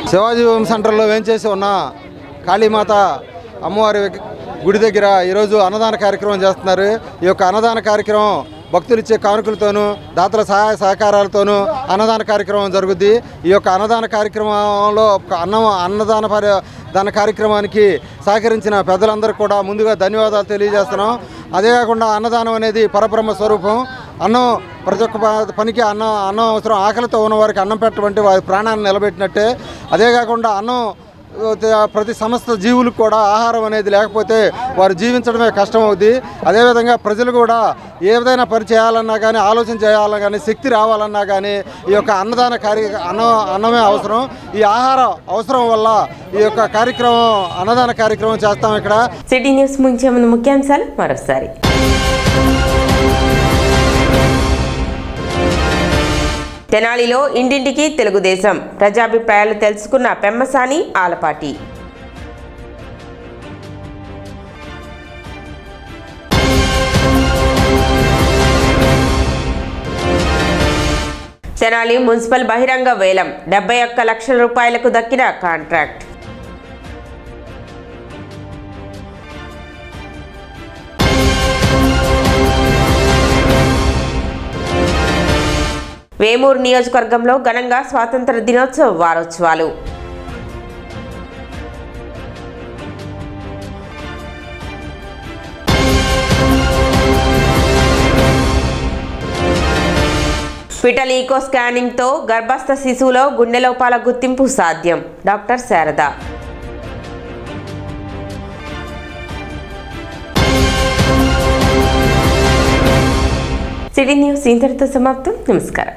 శివాజీ హోమ్ సెంటర్లో వేంచేసి ఉన్న కాళీమాత అమ్మవారి గుడి దగ్గర ఈరోజు అన్నదాన కార్యక్రమం చేస్తున్నారు. ఈ యొక్క అన్నదాన కార్యక్రమం భక్తులిచ్చే కానుకలతోనూ దాతల సహాయ సహకారాలతోనూ అన్నదాన కార్యక్రమం జరుగుద్ది. ఈ యొక్క అన్నదాన కార్యక్రమంలో దాన కార్యక్రమానికి సహకరించిన పెద్దలందరికీ కూడా ముందుగా ధన్యవాదాలు తెలియజేస్తున్నాం. అదే కాకుండా అన్నదానం అనేది పరబ్రహ్మ స్వరూపం. అన్నం ప్రతి ఒక్క పనికి అన్నం అవసరం. ఆకలితో ఉన్న వారికి అన్నం పెట్టమంటే వారి ప్రాణాన్ని నిలబెట్టినట్టే. అదే కాకుండా అన్నం ప్రతి సమస్త జీవులకు కూడా ఆహారం అనేది లేకపోతే వారు జీవించడమే కష్టం అవుతుంది. అదేవిధంగా ప్రజలు కూడా ఏదైనా పని చేయాలన్నా కానీ, ఆలోచన చేయాలన్నా కానీ, శక్తి రావాలన్నా కానీ ఈ యొక్క అన్నమే అవసరం. ఈ ఆహార అవసరం వల్ల ఈ యొక్క అన్నదాన కార్యక్రమం చేస్తాం. ఇక్కడ సిటీ న్యూస్ ముంచే ముందు ముఖ్యాంశాలు మరోసారి. తెనాలిలో ఇంటింటికి తెలుగుదేశం ప్రజాభిప్రాయాలు తెలుసుకున్న పెమ్మసాని ఆలపాటి. తెనాలి మున్సిపల్ బహిరంగ వేలం 71 లక్షల రూపాయలకు దక్కిన కాంట్రాక్ట్. వేమూరు నియోజకవర్గంలో ఘనంగా స్వాతంత్ర దినోత్సవ వారోత్సవాలు. ఫిటల్ ఈకో స్కానింగ్తో గర్భస్థ శిశువులో గుండె లోపాల గుర్తింపు సాధ్యం. డాక్టర్ శారద. సిటీ న్యూస్ ఇంతటితో సమాప్తం. నమస్కారం.